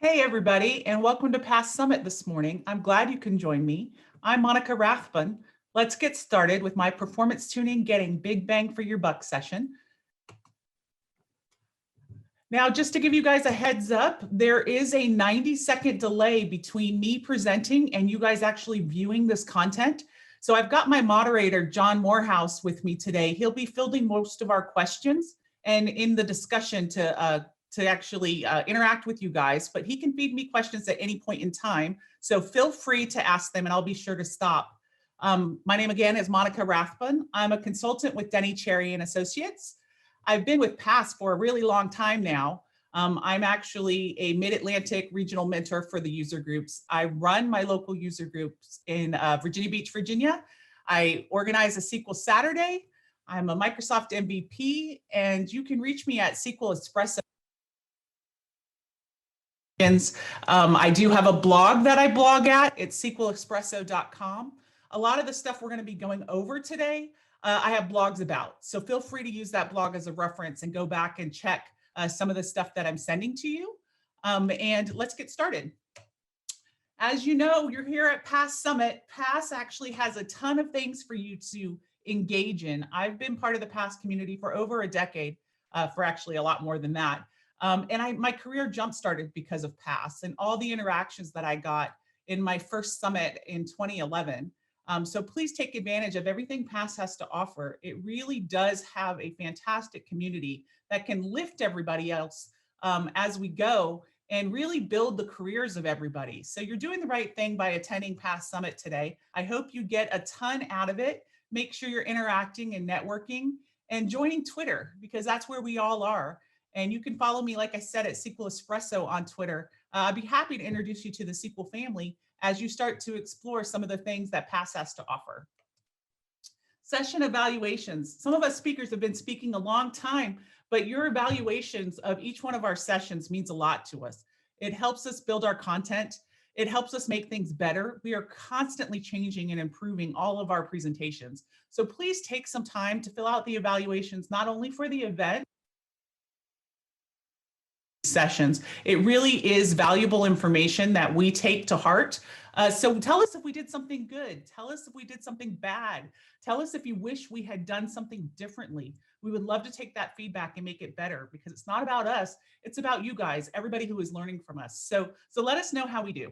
Hey everybody, and welcome to Past Summit this morning. I'm glad you can join me. I'm Monica Rathbun. Let's get started with my performance tuning getting big bang for your buck session. Now, just to give you guys a heads up, there is a 90-second delay between me presenting and you guys actually viewing this content. So I've got my moderator, John Morehouse, with me today. He'll be fielding most of our questions and in the discussion to actually interact with you guys, but he can feed me questions at any point in time. So feel free to ask them and I'll be sure to stop. My name again is Monica Rathbun. I'm a consultant with Denny Cherry and Associates. I've been with PASS for a really long time now. I'm actually a Mid-Atlantic regional mentor for the user groups. I run my local user groups in Virginia Beach, Virginia. I organize a SQL Saturday. I'm a Microsoft MVP, and you can reach me at SQL Espresso. I do have a blog that I blog at. It's SQLespresso.com. A lot of the stuff we're going to be going over today, I have blogs about. So feel free to use that blog as a reference and go back and check some of the stuff that I'm sending to you. And let's get started. As you know, you're here at PASS Summit. PASS actually has a ton of things for you to engage in. I've been part of the PASS community for over a decade, for actually a lot more than that. And my career jump-started because of PASS and all the interactions that I got in my first summit in 2011. So please take advantage of everything PASS has to offer. It really does have a fantastic community that can lift everybody else as we go and really build the careers of everybody. So you're doing the right thing by attending PASS Summit today. I hope you get a ton out of it. Make sure you're interacting and networking and joining Twitter, because that's where we all are. And you can follow me, like I said, at SQL Espresso on Twitter. I'd be happy to introduce you to the SQL family as you start to explore some of the things that PASS has to offer. Session evaluations. Some of us speakers have been speaking a long time, but your evaluations of each one of our sessions means a lot to us. It helps us build our content. It helps us make things better. We are constantly changing and improving all of our presentations. So please take some time to fill out the evaluations, not only for the event, sessions. It really is valuable information that we take to heart. So tell us if we did something good. Tell us if we did something bad. Tell us if you wish we had done something differently. We would love to take that feedback and make it better, because it's not about us. It's about you guys, everybody who is learning from us. So let us know how we do.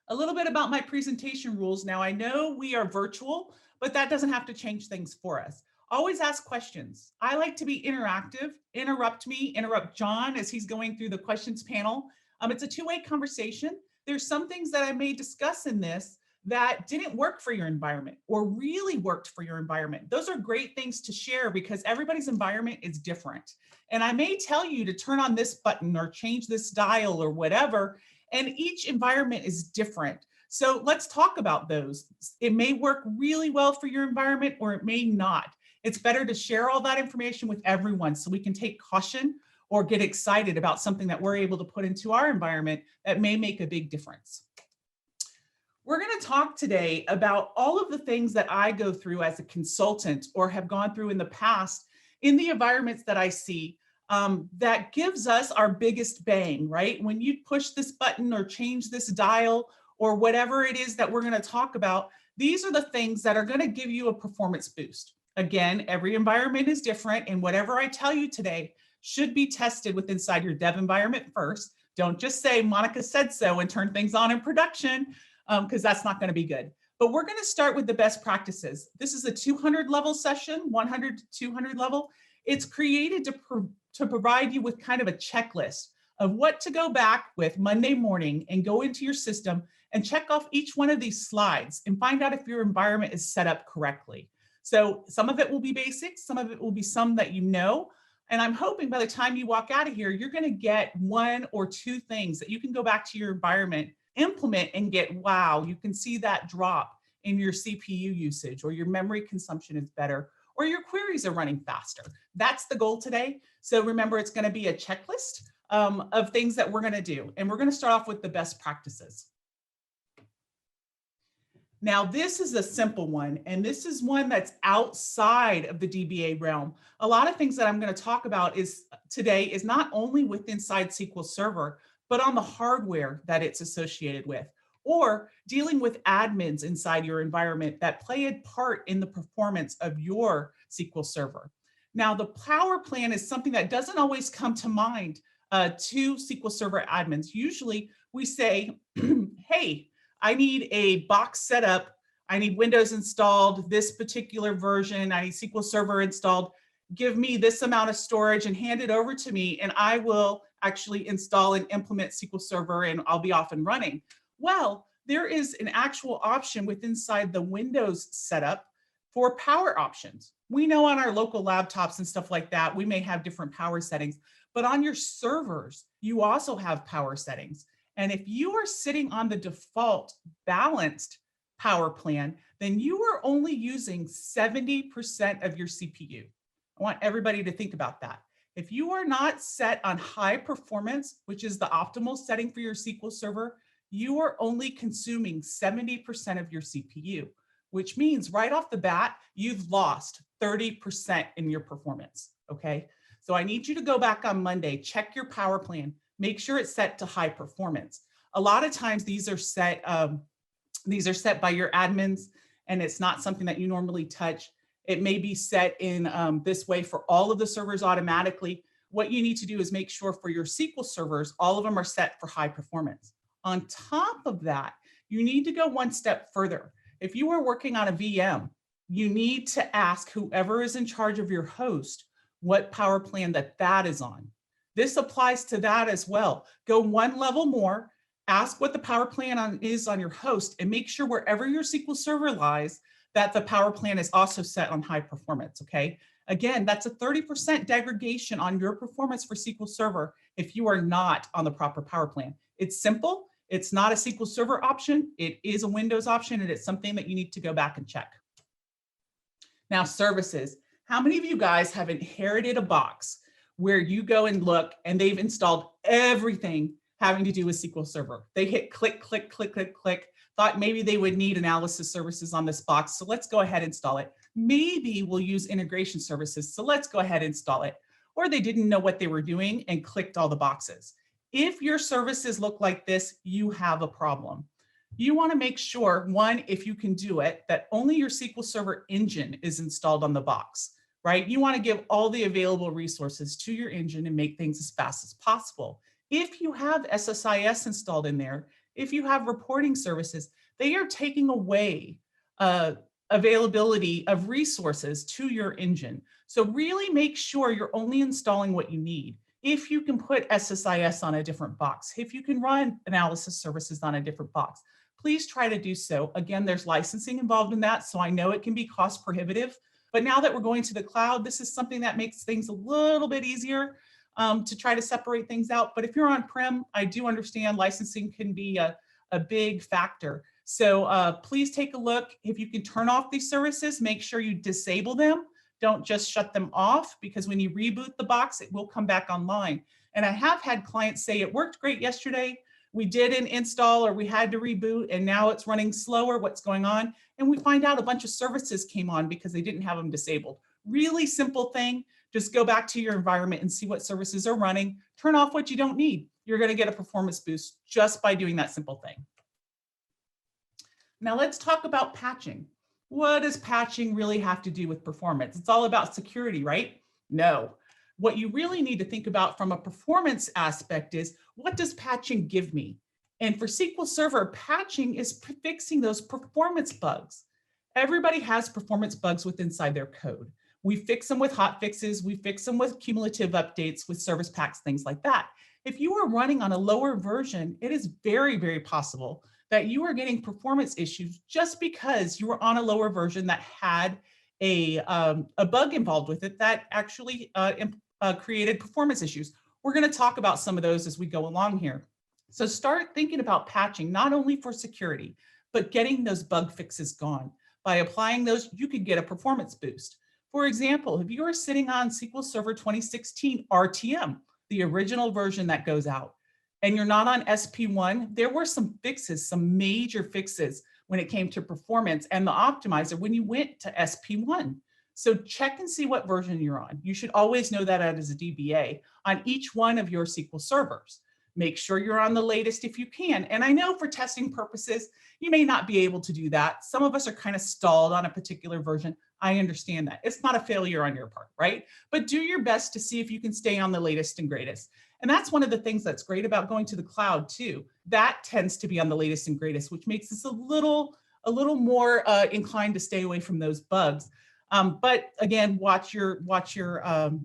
A little bit about my presentation rules. Now, I know we are virtual, but that doesn't have to change things for us. Always ask questions. I like to be interactive. Interrupt me, interrupt John as he's going through the questions panel. It's a two-way conversation. There's some things that I may discuss in this that didn't work for your environment or really worked for your environment. Those are great things to share because everybody's environment is different. And I may tell you to turn on this button or change this dial or whatever, and each environment is different. So let's talk about those. It may work really well for your environment or it may not. It's better to share all that information with everyone so we can take caution or get excited about something that we're able to put into our environment that may make a big difference. We're going to talk today about all of the things that I go through as a consultant or have gone through in the past in the environments that I see that gives us our biggest bang, right? When you push this button or change this dial or whatever it is that we're going to talk about, these are the things that are going to give you a performance boost. Again, every environment is different, and whatever I tell you today should be tested with inside your dev environment first. Don't just say Monica said so and turn things on in production, because that's not going to be good. But we're going to start with the best practices. This is a 200 level session, 100 to 200 level. It's created to provide you with kind of a checklist of what to go back with Monday morning and go into your system and check off each one of these slides and find out if your environment is set up correctly. So some of it will be basics, some of it will be some that you know, and I'm hoping by the time you walk out of here, you're going to get one or two things that you can go back to your environment, implement, and get, wow, you can see that drop in your CPU usage, or your memory consumption is better, or your queries are running faster. That's the goal today. So remember, it's going to be a checklist of things that we're going to do, and we're going to start off with the best practices. Now, this is a simple one, and this is one that's outside of the DBA realm. A lot of things that I'm going to talk about today is not only with inside SQL Server, but on the hardware that it's associated with, or dealing with admins inside your environment that play a part in the performance of your SQL Server. Now, the power plan is something that doesn't always come to mind to SQL Server admins. Usually we say, hey, I need a box set up. I need Windows installed, this particular version. I need SQL Server installed. Give me this amount of storage and hand it over to me, and I will actually install and implement SQL Server, and I'll be off and running. Well, there is an actual option within inside the Windows setup for power options. We know on our local laptops and stuff like that, we may have different power settings, but on your servers, you also have power settings. And if you are sitting on the default balanced power plan, then you are only using 70% of your CPU. I want everybody to think about that. If you are not set on high performance, which is the optimal setting for your SQL Server, you are only consuming 70% of your CPU, which means right off the bat, you've lost 30% in your performance, okay? So I need you to go back on Monday, check your power plan, make sure it's set to high performance. A lot of times these are set by your admins, and it's not something that you normally touch. It may be set in this way for all of the servers automatically. What you need to do is make sure for your SQL servers, all of them are set for high performance. On top of that, you need to go one step further. If you are working on a VM, you need to ask whoever is in charge of your host what power plan that is on. This applies to that as well. Go one level more, ask what the power plan is on your host, and make sure wherever your SQL Server lies, that the power plan is also set on high performance, okay? Again, that's a 30% degradation on your performance for SQL Server if you are not on the proper power plan. It's simple. It's not a SQL Server option. It is a Windows option, and it's something that you need to go back and check. Now, services. How many of you guys have inherited a box where you go and look and they've installed everything having to do with SQL Server? They hit click, click, click, click, click, thought maybe they would need analysis services on this box, so let's go ahead and install it. Maybe we'll use integration services, so let's go ahead and install it. Or they didn't know what they were doing and clicked all the boxes. If your services look like this, you have a problem. You want to make sure, one, if you can do it, that only your SQL Server engine is installed on the box, right? You want to give all the available resources to your engine and make things as fast as possible. If you have SSIS installed in there, if you have reporting services, they are taking away availability of resources to your engine. So really make sure you're only installing what you need. If you can put SSIS on a different box, if you can run analysis services on a different box, please try to do so. Again, there's licensing involved in that, so I know it can be cost prohibitive, but now that we're going to the cloud, this is something that makes things a little bit easier to try to separate things out. But if you're on-prem, I do understand licensing can be a big factor. So please take a look. If you can turn off these services, make sure you disable them. Don't just shut them off, because when you reboot the box, it will come back online. And I have had clients say it worked great yesterday. We did an install or we had to reboot and now it's running slower. What's going on? And we find out a bunch of services came on because they didn't have them disabled. Really simple thing. Just go back to your environment and see what services are running. Turn off what you don't need. You're going to get a performance boost just by doing that simple thing. Now let's talk about patching. What does patching really have to do with performance? It's all about security, right? No. What you really need to think about from a performance aspect is, what does patching give me? And for SQL Server, patching is fixing those performance bugs. Everybody has performance bugs within inside their code. We fix them with hot fixes. We fix them with cumulative updates, with service packs, things like that. If you are running on a lower version, it is very, very possible that you are getting performance issues just because you were on a lower version that had a bug involved with it that actually created performance issues. We're going to talk about some of those as we go along here. So start thinking about patching, not only for security, but getting those bug fixes gone. By applying those, you could get a performance boost. For example, if you are sitting on SQL Server 2016 RTM, the original version that goes out, and you're not on SP1, there were some fixes, some major fixes when it came to performance and the optimizer when you went to SP1. So check and see what version you're on. You should always know that as a DBA on each one of your SQL servers. Make sure you're on the latest if you can. And I know for testing purposes, you may not be able to do that. Some of us are kind of stalled on a particular version. I understand that. It's not a failure on your part, right? But do your best to see if you can stay on the latest and greatest. And that's one of the things that's great about going to the cloud too. That tends to be on the latest and greatest, which makes us a little more inclined to stay away from those bugs. But again, watch your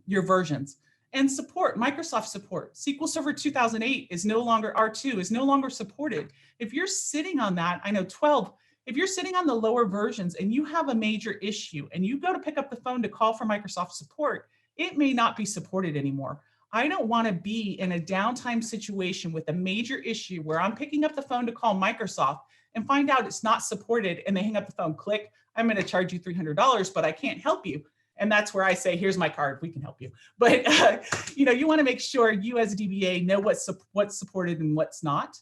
versions. And support, Microsoft support. SQL Server 2008 is no longer, R2 is no longer supported. If you're sitting on that, I know 12, if you're sitting on the lower versions and you have a major issue and you go to pick up the phone to call for Microsoft support, it may not be supported anymore. I don't want to be in a downtime situation with a major issue where I'm picking up the phone to call Microsoft and find out it's not supported and they hang up the phone, click, I'm going to charge you $300, but I can't help you. And that's where I say, here's my card, we can help you. But you want to make sure you as a DBA know what's supported and what's not.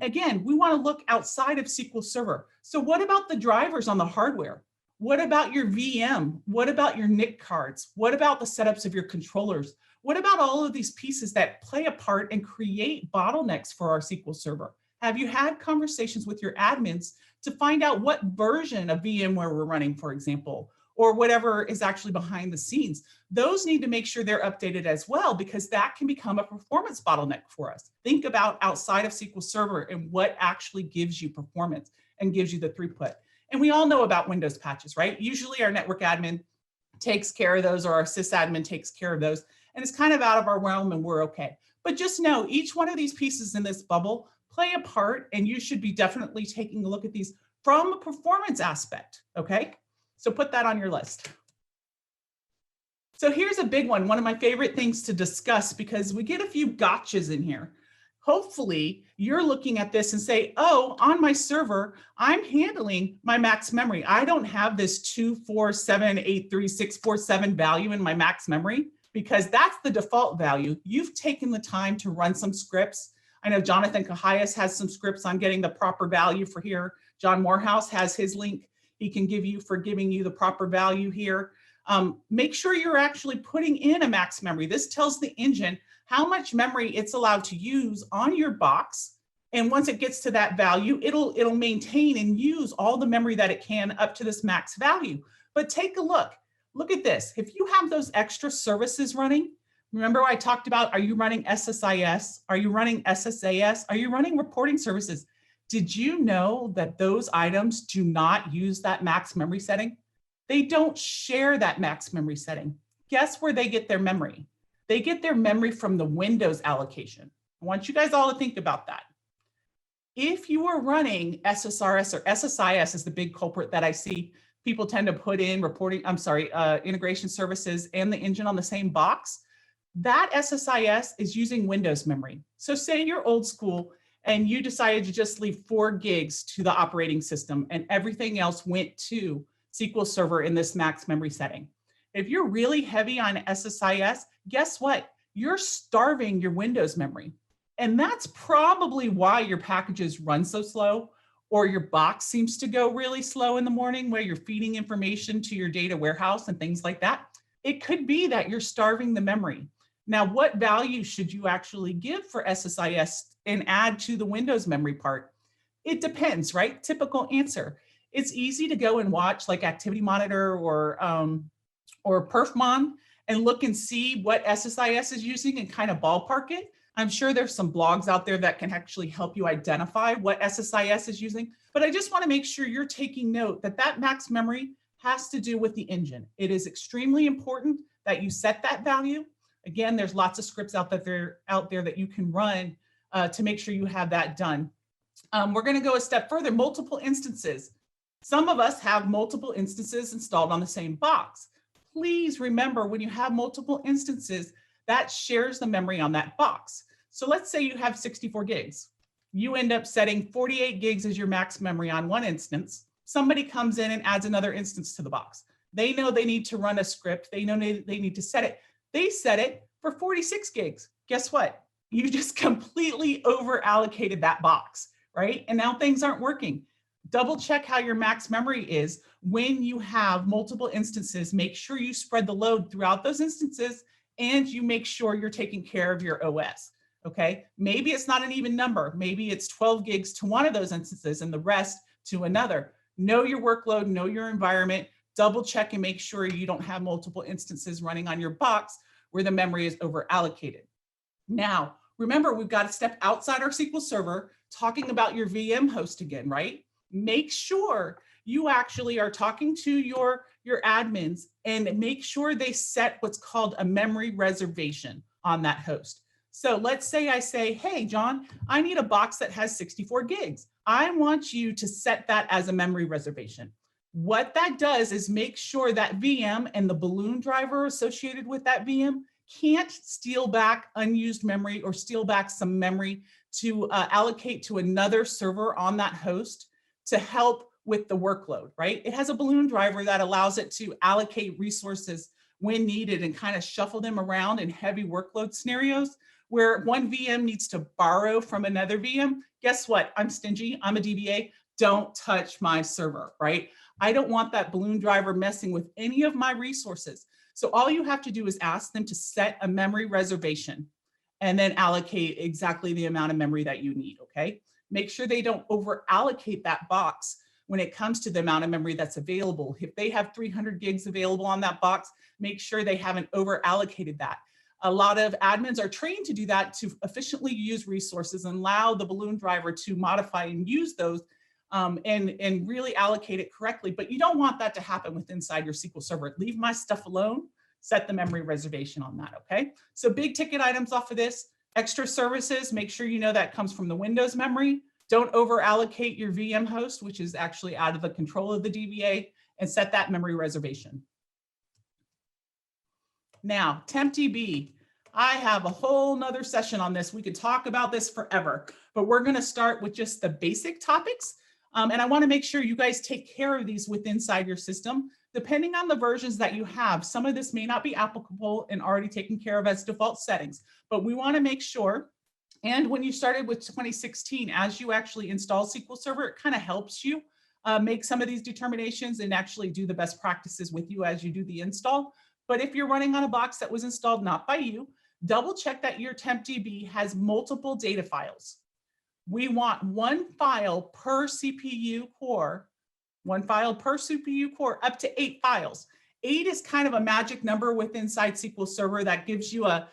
Again, we want to look outside of SQL Server. So what about the drivers on the hardware? What about your VM? What about your NIC cards? What about the setups of your controllers? What about all of these pieces that play a part and create bottlenecks for our SQL Server? Have you had conversations with your admins to find out what version of VMware we're running, for example, or whatever is actually behind the scenes? Those need to make sure they're updated as well, because that can become a performance bottleneck for us. Think about outside of SQL Server and what actually gives you performance and gives you the throughput. And we all know about Windows patches, right? Usually our network admin takes care of those, or our sysadmin takes care of those, and it's kind of out of our realm and we're okay. But just know each one of these pieces in this bubble play a part, and you should be definitely taking a look at these from a performance aspect, okay? So put that on your list. So here's a big one of my favorite things to discuss, because we get a few gotchas in here. Hopefully you're looking at this and say, oh, on my server, I'm handling my max memory. I don't have this 247834647 value in my max memory, because that's the default value. You've taken the time to run some scripts. I know Jonathan Cahias has some scripts on getting the proper value for here. John Morehouse has his link he can give you for giving you the proper value here. Make sure you're actually putting in a max memory. This tells the engine how much memory it's allowed to use on your box. And once it gets to that value, it'll maintain and use all the memory that it can up to this max value. But take a look. Look at this. If you have those extra services running, remember I talked about, are you running SSIS? Are you running SSAS? Are you running reporting services? Did you know that those items do not use that max memory setting? They don't share that max memory setting. Guess where they get their memory? They get their memory from the Windows allocation. I want you guys all to think about that. If you are running SSRS or SSIS is the big culprit that I see people tend to put in integration services and the engine on the same box, that SSIS is using Windows memory. So say you're old school and you decided to just leave 4 gigs to the operating system and everything else went to SQL Server in this max memory setting. If you're really heavy on SSIS, guess what? You're starving your Windows memory. And that's probably why your packages run so slow, or your box seems to go really slow in the morning where you're feeding information to your data warehouse and things like that. It could be that you're starving the memory. Now, what value should you actually give for SSIS and add to the Windows memory part? It depends, right? Typical answer. It's easy to go and watch like Activity Monitor or perfmon and look and see what SSIS is using and kind of ballpark it. I'm sure there's some blogs out there that can actually help you identify what SSIS is using, but I just want to make sure you're taking note that that max memory has to do with the engine. It is extremely important that you set that value. Again, there's lots of scripts out there that you can run to make sure you have that done. We're going to go a step further, multiple instances. Some of us have multiple instances installed on the same box. Please remember, when you have multiple instances, that shares the memory on that box. So let's say you have 64 gigs. You end up setting 48 gigs as your max memory on one instance. Somebody comes in and adds another instance to the box. They know they need to run a script. They know they need to set it. They set it for 46 gigs. Guess what? You just completely over allocated that box, right? And now things aren't working. Double check how your max memory is when you have multiple instances. Make sure you spread the load throughout those instances and you make sure you're taking care of your OS. okay? Maybe it's not an even number. Maybe it's 12 gigs to one of those instances and the rest to another. Know your workload, know your environment, double check and make sure you don't have multiple instances running on your box where the memory is over allocated. Now, remember, we've got to step outside our SQL Server, talking about your VM host again, right? Make sure you actually are talking to your admins and make sure they set what's called a memory reservation on that host. So let's say I say, hey, John, I need a box that has 64 gigs. I want you to set that as a memory reservation. What that does is make sure that VM and the balloon driver associated with that VM can't steal back unused memory or steal back some memory to allocate to another server on that host to help with the workload, right? It has a balloon driver that allows it to allocate resources when needed and kind of shuffle them around in heavy workload scenarios where one VM needs to borrow from another VM. Guess what? I'm stingy. I'm a DBA. Don't touch my server, right? I don't want that balloon driver messing with any of my resources. So all you have to do is ask them to set a memory reservation and then allocate exactly the amount of memory that you need, okay? Make sure they don't over allocate that box when it comes to the amount of memory that's available. If they have 300 gigs available on that box, make sure they haven't over allocated that. A lot of admins are trained to do that to efficiently use resources and allow the balloon driver to modify and use those and really allocate it correctly. But you don't want that to happen with inside your SQL Server. Leave my stuff alone, set the memory reservation on that, okay? So big ticket items off of this, extra services, make sure you know that comes from the Windows memory. Don't over allocate your VM host, which is actually out of the control of the DBA, and set that memory reservation. Now, TEMPDB. I have a whole nother session on this. We could talk about this forever, but we're going to start with just the basic topics. And I want to make sure you guys take care of these within inside your system. Depending on the versions that you have, some of this may not be applicable and already taken care of as default settings, but we want to make sure. And when you started with 2016, as you actually install SQL Server, it kind of helps you make some of these determinations and actually do the best practices with you as you do the install. But if you're running on a box that was installed not by you, double check that your TEMPDB has multiple data files. We want one file per CPU core, up to 8 files. 8 is kind of a magic number within inside SQL Server that gives you a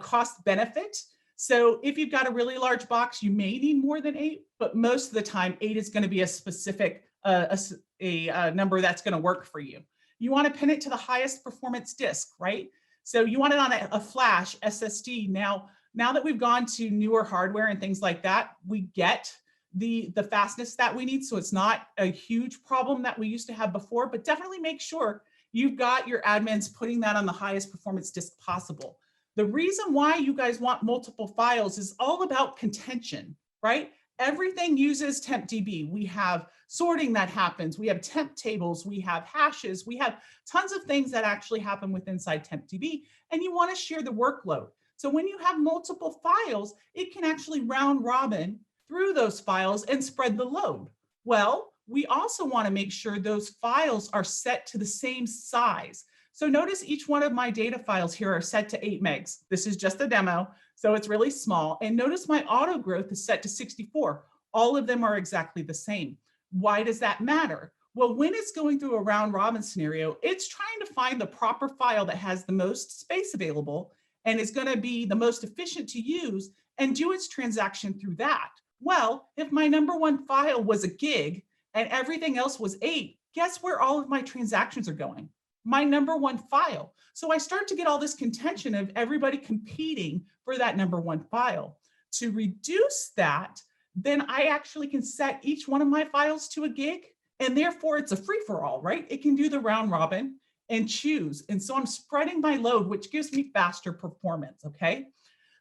cost benefit. So if you've got a really large box, you may need more than 8, but most of the time 8 is going to be a specific number that's going to work for you. You want to pin it to the highest performance disk, right? So you want it on a flash SSD. Now that we've gone to newer hardware and things like that, we get the fastness that we need. So it's not a huge problem that we used to have before, but definitely make sure you've got your admins putting that on the highest performance disk possible. The reason why you guys want multiple files is all about contention, right? Everything uses TEMPDB. We have sorting that happens. We have temp tables. We have hashes. We have tons of things that actually happen with inside TEMPDB, and you want to share the workload. So when you have multiple files, it can actually round robin through those files and spread the load. Well, we also want to make sure those files are set to the same size. So notice each one of my data files here are set to 8 megs. This is just a demo, so it's really small. And notice my auto growth is set to 64. All of them are exactly the same. Why does that matter? Well, when it's going through a round robin scenario, it's trying to find the proper file that has the most space available and is going to be the most efficient to use and do its transaction through that. Well, if my number one file was a gig and everything else was 8, guess where all of my transactions are going? My number one file. So I start to get all this contention of everybody competing for that number one file. To reduce that, then I actually can set each one of my files to a gig, and therefore it's a free-for-all, right? It can do the round robin and choose. And so I'm spreading my load, which gives me faster performance, okay?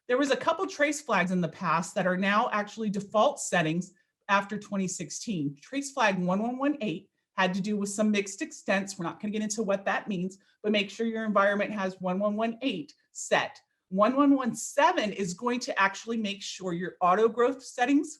There was a couple trace flags in the past that are now actually default settings after 2016. Trace flag 1118 had to do with some mixed extents. We're not going to get into what that means, but make sure your environment has 1118 set. 1117 is going to actually make sure your auto growth settings,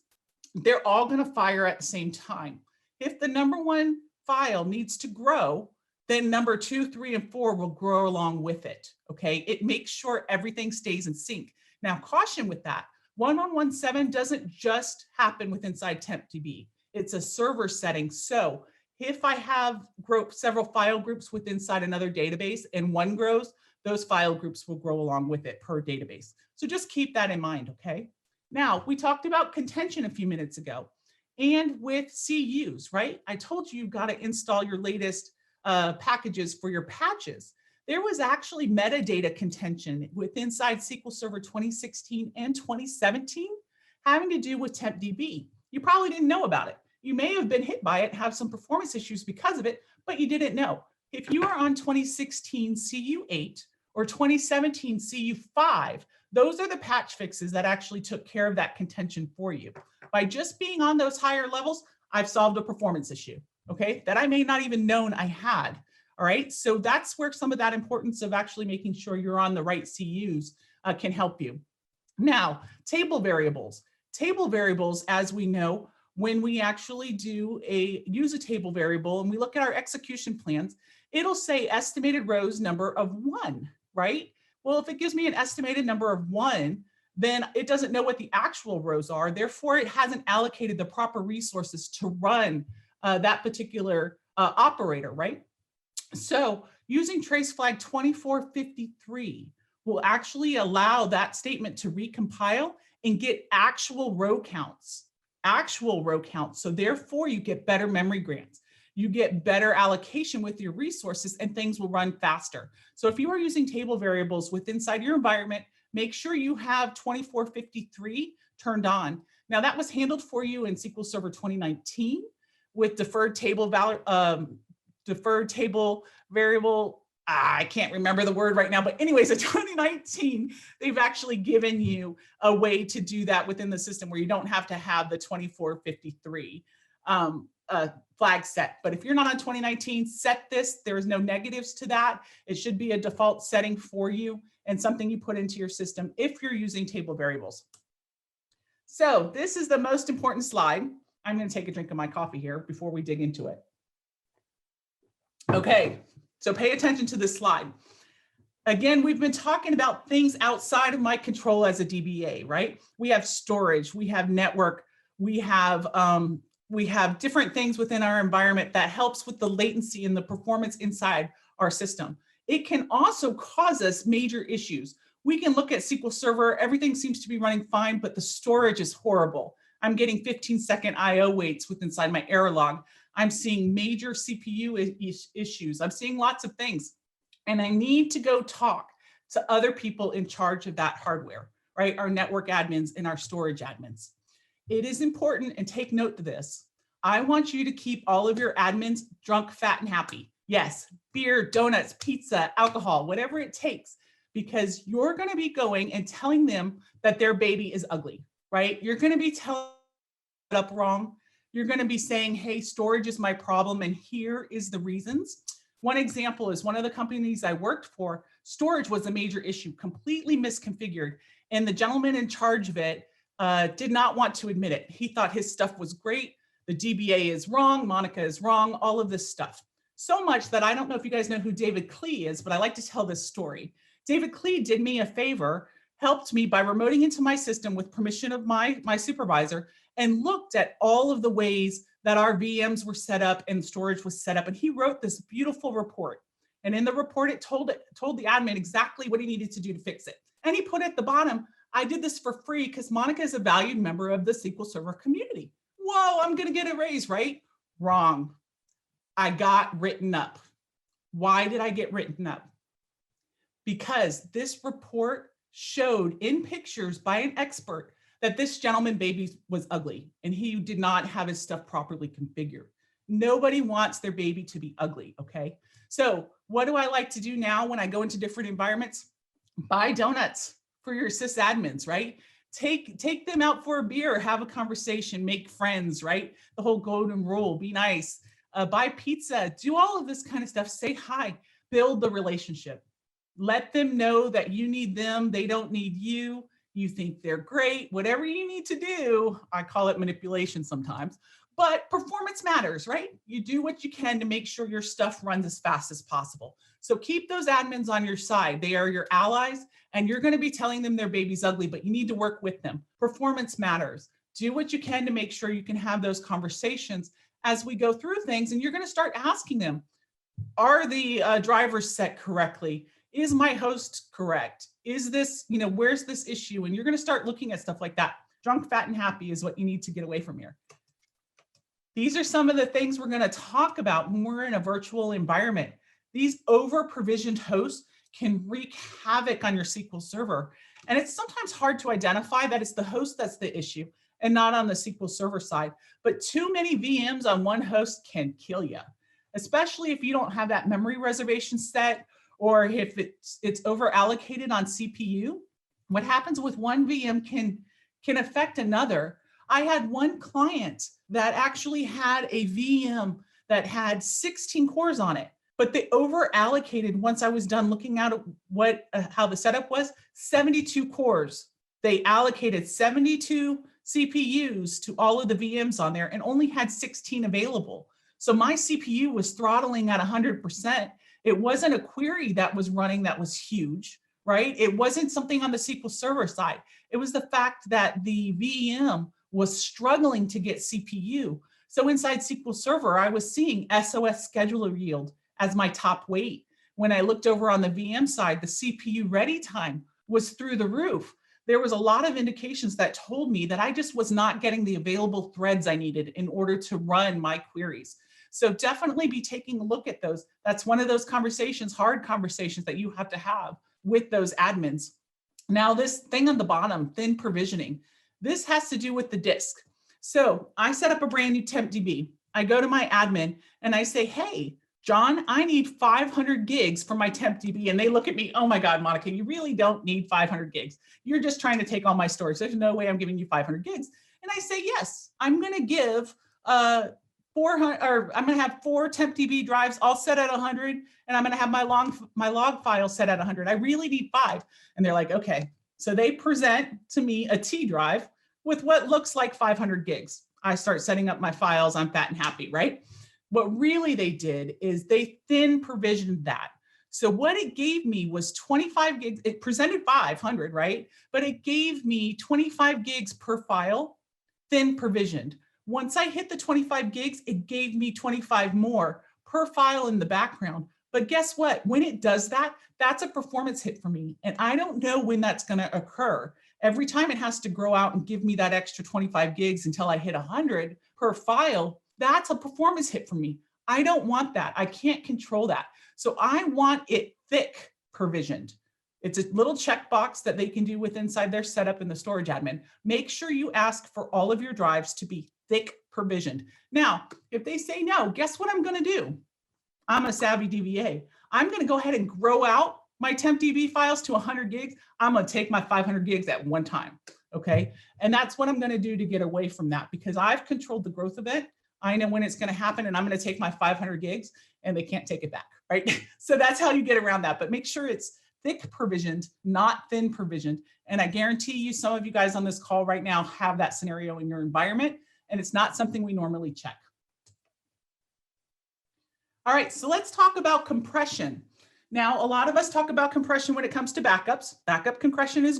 they're all going to fire at the same time. If the number one file needs to grow, then number 2, 3, and 4 will grow along with it. Okay, it makes sure everything stays in sync. Now, caution with that. 1117 doesn't just happen with inside TEMPDB. It's a server setting. So if I have several file groups with inside another database and one grows, those file groups will grow along with it per database. So just keep that in mind, okay? Now, we talked about contention a few minutes ago, and with CUs, right? I told you you've got to install your latest packages for your patches. There was actually metadata contention with inside SQL Server 2016 and 2017 having to do with TEMPDB. You probably didn't know about it. You may have been hit by it, have some performance issues because of it, but you didn't know. If you are on 2016 CU8 or 2017 CU5, those are the patch fixes that actually took care of that contention for you. By just being on those higher levels, I've solved a performance issue, okay, that I may not even known I had. All right, so that's where some of that importance of actually making sure you're on the right CUs can help you. Now, table variables. Table variables, as we know, when we actually use a table variable and we look at our execution plans, it'll say estimated rows number of 1, right? Well, if it gives me an estimated number of 1, then it doesn't know what the actual rows are. Therefore, it hasn't allocated the proper resources to run that particular operator, right? So using trace flag 2453 will actually allow that statement to recompile and get actual row counts. So therefore you get better memory grants. You get better allocation with your resources and things will run faster. So if you are using table variables inside your environment, make sure you have 2453 turned on. Now that was handled for you in SQL Server 2019 with deferred table variable. I can't remember the word right now, but anyways, in 2019, they've actually given you a way to do that within the system where you don't have to have the 2453 flag set. But if you're not on 2019, set this. There is no negatives to that. It should be a default setting for you and something you put into your system if you're using table variables. So this is the most important slide. I'm going to take a drink of my coffee here before we dig into it. Okay, so pay attention to this slide. Again, we've been talking about things outside of my control as a DBA, right? We have storage, we have network, we have different things within our environment that helps with the latency and the performance inside our system. It can also cause us major issues. We can look at SQL Server, everything seems to be running fine, but the storage is horrible. I'm getting 15-second IO waits inside my error log. I'm seeing major CPU issues. I'm seeing lots of things. And I need to go talk to other people in charge of that hardware, right? Our network admins and our storage admins. It is important, and take note of this. I want you to keep all of your admins drunk, fat, and happy. Yes, beer, donuts, pizza, alcohol, whatever it takes, because you're going to be going and telling them that their baby is ugly, right? You're going to be telling it up wrong. You're going to be saying, hey, storage is my problem, and here is the reasons. One example is one of the companies I worked for, storage was a major issue, completely misconfigured. And the gentleman in charge of it did not want to admit it. He thought his stuff was great. The DBA is wrong. Monica is wrong, all of this stuff. So much that I don't know if you guys know who David Klee is, but I like to tell this story. David Klee did me a favor, helped me by remoting into my system with permission of my supervisor, and looked at all of the ways that our VMs were set up and storage was set up. And he wrote this beautiful report. And in the report, it told the admin exactly what he needed to do to fix it. And he put at the bottom, I did this for free because Monica is a valued member of the SQL Server community. Whoa, I'm going to get a raise, right? Wrong. I got written up. Why did I get written up? Because this report showed in pictures by an expert that this gentleman baby was ugly and he did not have his stuff properly configured. Nobody wants their baby to be ugly, okay? So what do I like to do now when I go into different environments? Buy donuts for your sysadmins, right? Take them out for a beer, have a conversation, make friends, right? The whole golden rule, be nice, buy pizza, do all of this kind of stuff, say hi, build the relationship. Let them know that you need them, they don't need you. You think they're great, whatever you need to do. I call it manipulation sometimes, But performance matters, right? You do what you can to make sure your stuff runs as fast as possible. So keep those admins on your side. They are your allies, and you're going to be telling them their baby's ugly, but you need to work with them. Performance matters. Do what you can to make sure you can have those conversations as we go through things, and you're going to start asking them, are the drivers set correctly? Is my host correct? Is this, where's this issue? And you're going to start looking at stuff like that. Drunk, fat, and happy is what you need to get away from here. These are some of the things we're going to talk about when we're in a virtual environment. These over-provisioned hosts can wreak havoc on your SQL Server. And it's sometimes hard to identify that it's the host that's the issue and not on the SQL Server side. But too many VMs on one host can kill you, especially if you don't have that memory reservation set, or if it's over allocated on CPU. What happens with one VM can affect another. I had one client that actually had a VM that had 16 cores on it, but they over allocated, once I was done looking at how the setup was, 72 cores. They allocated 72 CPUs to all of the VMs on there and only had 16 available. So my CPU was throttling at 100%. It wasn't a query that was running that was huge, right? It wasn't something on the SQL Server side. It was the fact that the VM was struggling to get CPU. So inside SQL Server, I was seeing SOS scheduler yield as my top weight. When I looked over on the VM side, the CPU ready time was through the roof. There was a lot of indications that told me that I just was not getting the available threads I needed in order to run my queries. So definitely be taking a look at those. That's one of those conversations, hard conversations that you have to have with those admins. Now this thing on the bottom, thin provisioning, this has to do with the disk. So I set up a brand new TEMPDB. I go to my admin and I say, hey, John, I need 500 gigs for my TEMPDB. And they look at me, oh my God, Monica, you really don't need 500 gigs. You're just trying to take all my storage. There's no way I'm giving you 500 gigs. And I say, yes, I'm going to give 400, or I'm going to have 4 TEMPDB drives all set at 100. And I'm going to have my log file set at 100. I really need 5. And they're like, okay. So they present to me a T drive with what looks like 500 gigs. I start setting up my files. I'm fat and happy, right? What really they did is they thin provisioned that. So what it gave me was 25 gigs. It presented 500, right? But it gave me 25 gigs per file, thin provisioned. Once I hit the 25 gigs, it gave me 25 more per file in the background. But guess what? When it does that, that's a performance hit for me. And I don't know when that's going to occur. Every time it has to grow out and give me that extra 25 gigs until I hit 100 per file, that's a performance hit for me. I don't want that. I can't control that. So I want it thick provisioned. It's a little checkbox that they can do with inside their setup in the storage admin. Make sure you ask for all of your drives to be thick provisioned. Now, if they say no, guess what I'm going to do? I'm a savvy DBA. I'm going to go ahead and grow out my TEMPDB files to 100 gigs. I'm going to take my 500 gigs at one time. Okay. And that's what I'm going to do to get away from that, because I've controlled the growth of it. I know when it's going to happen, and I'm going to take my 500 gigs and they can't take it back, right? So that's how you get around that. But make sure it's thick provisioned, not thin provisioned. And I guarantee you, some of you guys on this call right now have that scenario in your environment, and it's not something we normally check. All right, so let's talk about compression. Now, a lot of us talk about compression when it comes to backups. Backup compression is,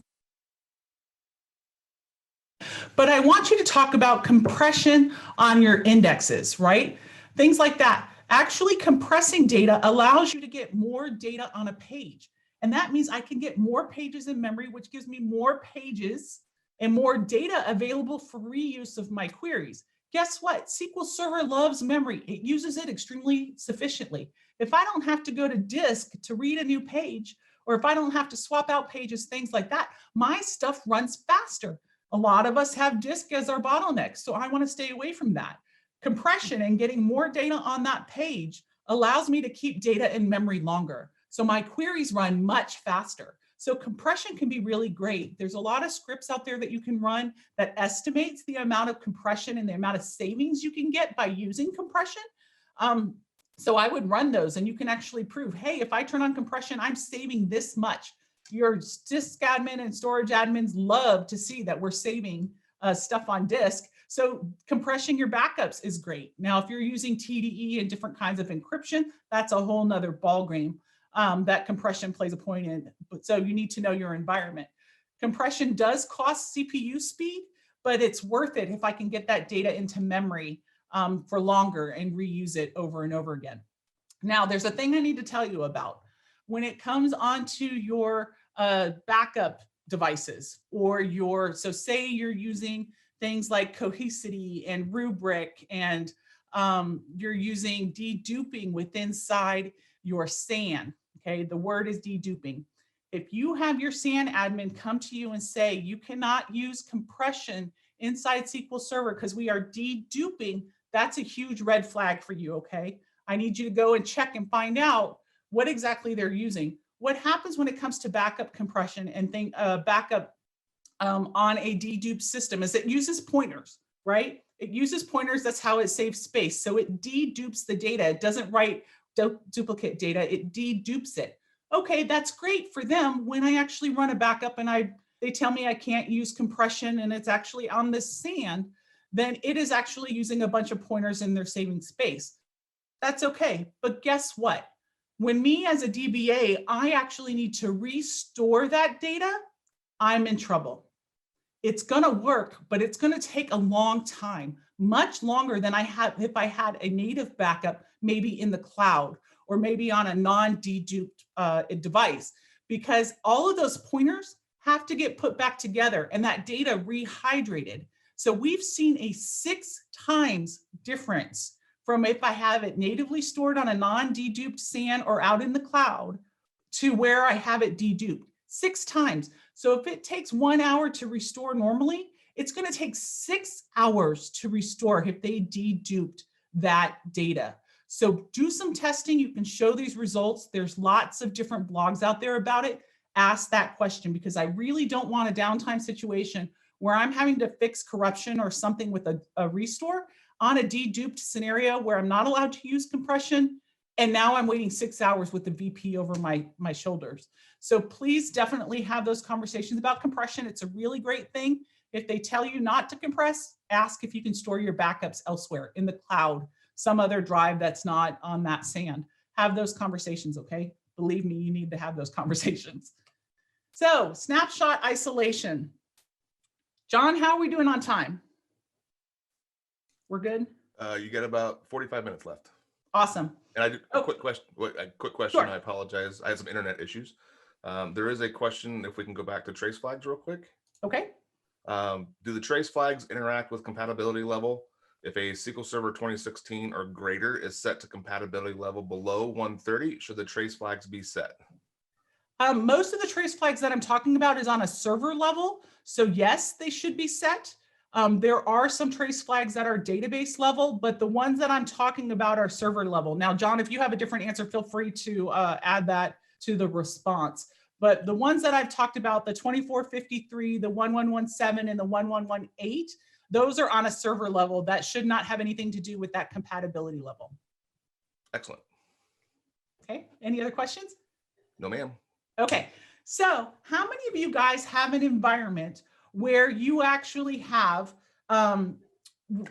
but I want you to talk about compression on your indexes, right? Things like that. Actually, compressing data allows you to get more data on a page. And that means I can get more pages in memory, which gives me more pages and more data available for reuse of my queries. Guess what? SQL Server loves memory. It uses it extremely sufficiently. If I don't have to go to disk to read a new page, or if I don't have to swap out pages, things like that, my stuff runs faster. A lot of us have disk as our bottleneck, so I want to stay away from that. Compression and getting more data on that page allows me to keep data in memory longer. So my queries run much faster. So compression can be really great. There's a lot of scripts out there that you can run that estimates the amount of compression and the amount of savings you can get by using compression. So I would run those, and you can actually prove, hey, if I turn on compression, I'm saving this much. Your disk admin and storage admins love to see that we're saving stuff on disk. So compression your backups is great. Now, if you're using TDE and different kinds of encryption, that's a whole nother ballgame that compression plays a point in. But so you need to know your environment. Compression does cost CPU speed, but it's worth it if I can get that data into memory for longer and reuse it over and over again. Now, there's a thing I need to tell you about. When it comes onto your backup devices or so say you're using things like Cohesity and Rubric and you're using deduping within inside your SAN, okay? The word is deduping. If you have your SAN admin come to you and say, you cannot use compression inside SQL Server because we are deduping, that's a huge red flag for you, okay? I need you to go and check and find out what exactly they're using. What happens when it comes to backup compression and backup on a deduped system is it uses pointers, right? It uses pointers, that's how it saves space. So it dedupes the data. It doesn't write duplicate data, it dedupes it. Okay, that's great for them. When I actually run a backup and they tell me I can't use compression and it's actually on this SAN, then it is actually using a bunch of pointers and they're saving space. That's okay, but guess what? When me as a DBA, I actually need to restore that data, I'm in trouble. It's gonna work, but it's gonna take a long time, much longer than if I had a native backup, maybe in the cloud or maybe on a non-deduped device, because all of those pointers have to get put back together and that data rehydrated. So we've seen a 6 times difference from if I have it natively stored on a non-deduped SAN or out in the cloud to where I have it deduped. 6 times. So if it takes 1 hour to restore normally, it's going to take 6 hours to restore if they deduped that data. So do some testing. You can show these results. There's lots of different blogs out there about it. Ask that question because I really don't want a downtime situation where I'm having to fix corruption or something with a restore on a deduped scenario where I'm not allowed to use compression. And now I'm waiting 6 hours with the VP over my shoulders. So please definitely have those conversations about compression. It's a really great thing. If they tell you not to compress, ask if you can store your backups elsewhere in the cloud, some other drive that's not on that SAN. Have those conversations, okay? Believe me, you need to have those conversations. So snapshot isolation. John, how are we doing on time? We're good? You got about 45 minutes left. Awesome. And I did a quick question. Sure. I apologize. I had some internet issues. There is a question if we can go back to trace flags real quick. Okay. Do the trace flags interact with compatibility level? If a SQL Server 2016 or greater is set to compatibility level below 130, should the trace flags be set? Most of the trace flags that I'm talking about is on a server level. So yes, they should be set. There are some trace flags that are database level, but the ones that I'm talking about are server level. Now, John, if you have a different answer, feel free to add that to the response. But the ones that I've talked about, the 2453, the 1117, and the 1118, those are on a server level. That should not have anything to do with that compatibility level. Excellent. Okay, any other questions? No, ma'am. Okay, so how many of you guys have an environment where you actually have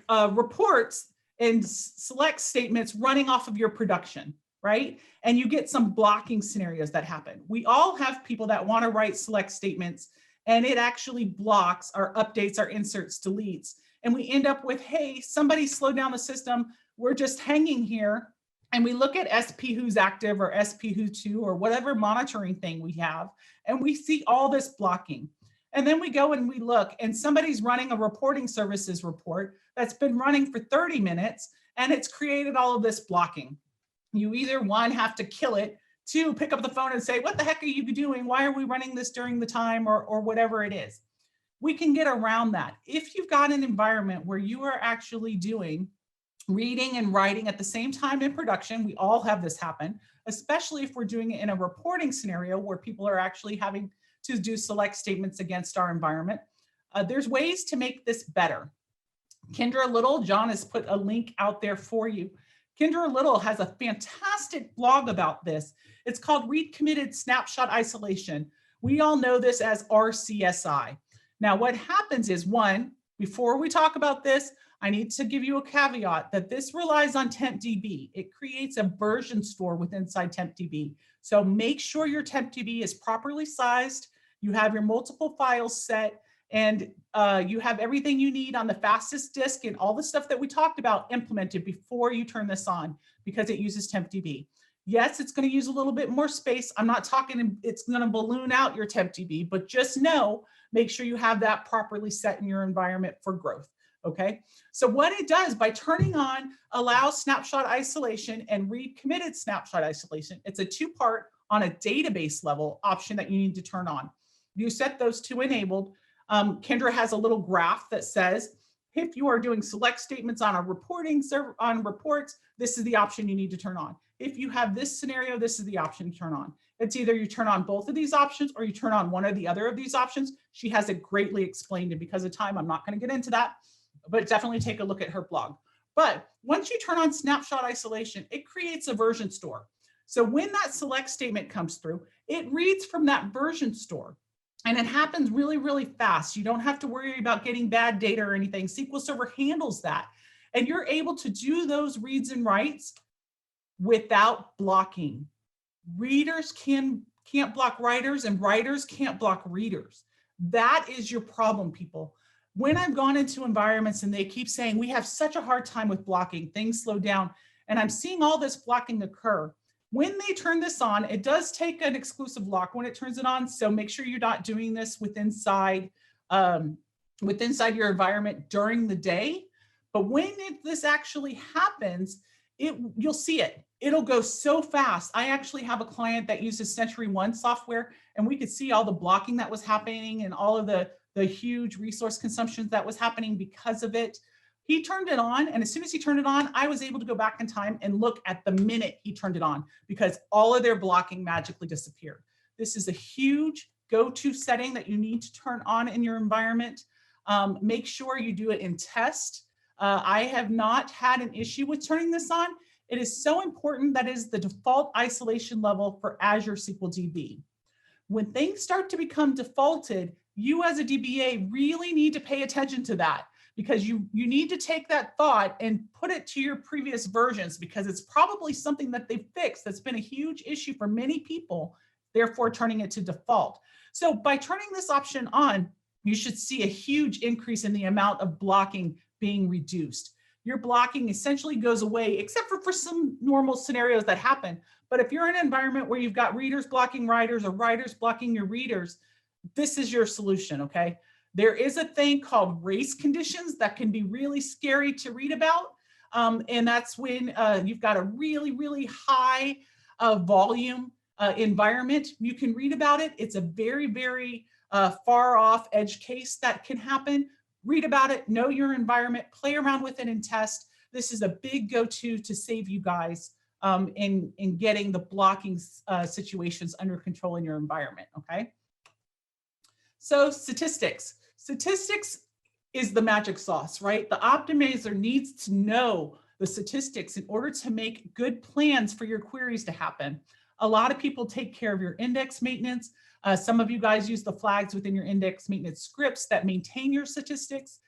reports and select statements running off of your production, right? And you get some blocking scenarios that happen. We all have people that want to write select statements and it actually blocks our updates, our inserts, deletes. And we end up with, hey, somebody slowed down the system. We're just hanging here. And we look at SP who's active or SP who's to or whatever monitoring thing we have, and we see all this blocking. And then we go and we look and somebody's running a reporting services report that's been running for 30 minutes and it's created all of this blocking. You either one, have to kill it, two, pick up the phone and say, what the heck are you doing? Why are we running this during the time or whatever it is? We can get around that. If you've got an environment where you are actually doing reading and writing at the same time in production, we all have this happen, especially if we're doing it in a reporting scenario where people are actually having to do select statements against our environment. There's ways to make this better. Kendra Little, John has put a link out there for you. Kendra Little has a fantastic blog about this. It's called Read Committed Snapshot Isolation. We all know this as RCSI. Now, what happens is, one, Before we talk about this, I need to give you a caveat that this relies on TEMPDB. It creates a version store within TEMPDB. So make sure your TEMPDB is properly sized, you have your multiple files set, and you have everything you need on the fastest disk and all the stuff that we talked about implemented before you turn this on, because it uses TEMPDB. Yes, it's going to use a little bit more space. I'm not talking it's going to balloon out your TEMPDB, but just know, make sure you have that properly set in your environment for growth. Okay, so what it does by turning on allow snapshot isolation and read committed snapshot isolation, it's a two-part on a database level option that you need to turn on. You set those two enabled. Kendra has a little graph that says, if you are doing select statements on a reporting server on reports, this is the option you need to turn on. If you have this scenario, this is the option to turn on. It's either you turn on both of these options or you turn on one or the other of these options. She has it greatly explained, and because of time, I'm not going to get into that, but definitely take a look at her blog. But once you turn on snapshot isolation, it creates a version store. So when that select statement comes through, it reads from that version store. And it happens really, really fast. You don't have to worry about getting bad data or anything. SQL Server handles that. And you're able to do those reads and writes without blocking. Readers can't block writers, and writers can't block readers. That is your problem, people. When I've gone into environments and they keep saying, we have such a hard time with blocking, things slow down, and I'm seeing all this blocking occur. When they turn this on, it does take an exclusive lock when it turns it on. So make sure you're not doing this with inside your environment during the day. But when this actually happens, you'll see it. It'll go so fast. I actually have a client that uses SentryOne software, and we could see all the blocking that was happening and all of the huge resource consumption that was happening because of it. He turned it on, and as soon as he turned it on, I was able to go back in time and look at the minute he turned it on, because all of their blocking magically disappeared. This is a huge go-to setting that you need to turn on in your environment. Make sure you do it in test. I have not had an issue with turning this on. It is so important that it is the default isolation level for Azure SQL DB. When things start to become defaulted, you as a DBA really need to pay attention to that, because you need to take that thought and put it to your previous versions, because it's probably something that they fixed that's been a huge issue for many people, therefore turning it to default. So by turning this option on, you should see a huge increase in the amount of blocking being reduced. Your blocking essentially goes away, except for some normal scenarios that happen. But if you're in an environment where you've got readers blocking writers or writers blocking your readers, this is your solution, okay? There is a thing called race conditions that can be really scary to read about. And that's when you've got a really, really high volume environment. You can read about it. It's a very, very far off edge case that can happen. Read about it, know your environment, play around with it and test. This is a big go-to to save you guys in getting the blocking situations under control in your environment, okay? So statistics. Statistics is the magic sauce, right? The optimizer needs to know the statistics in order to make good plans for your queries to happen. A lot of people take care of your index maintenance. Some of you guys use the flags within your index maintenance scripts that maintain your statistics.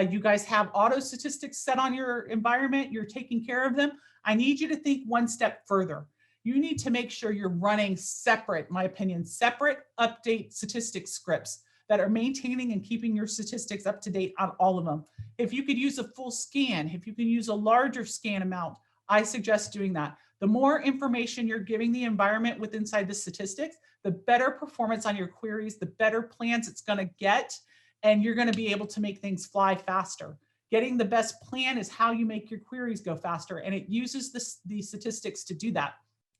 You guys have auto statistics set on your environment. You're taking care of them. I need you to think one step further. You need to make sure you're running separate, in my opinion, separate update statistics scripts that are maintaining and keeping your statistics up to date on all of them. If you could use a full scan, if you can use a larger scan amount, I suggest doing that. The more information you're giving the environment with inside the statistics, the better performance on your queries, the better plans it's going to get, and you're going to be able to make things fly faster. Getting the best plan is how you make your queries go faster, and it uses the statistics to do that.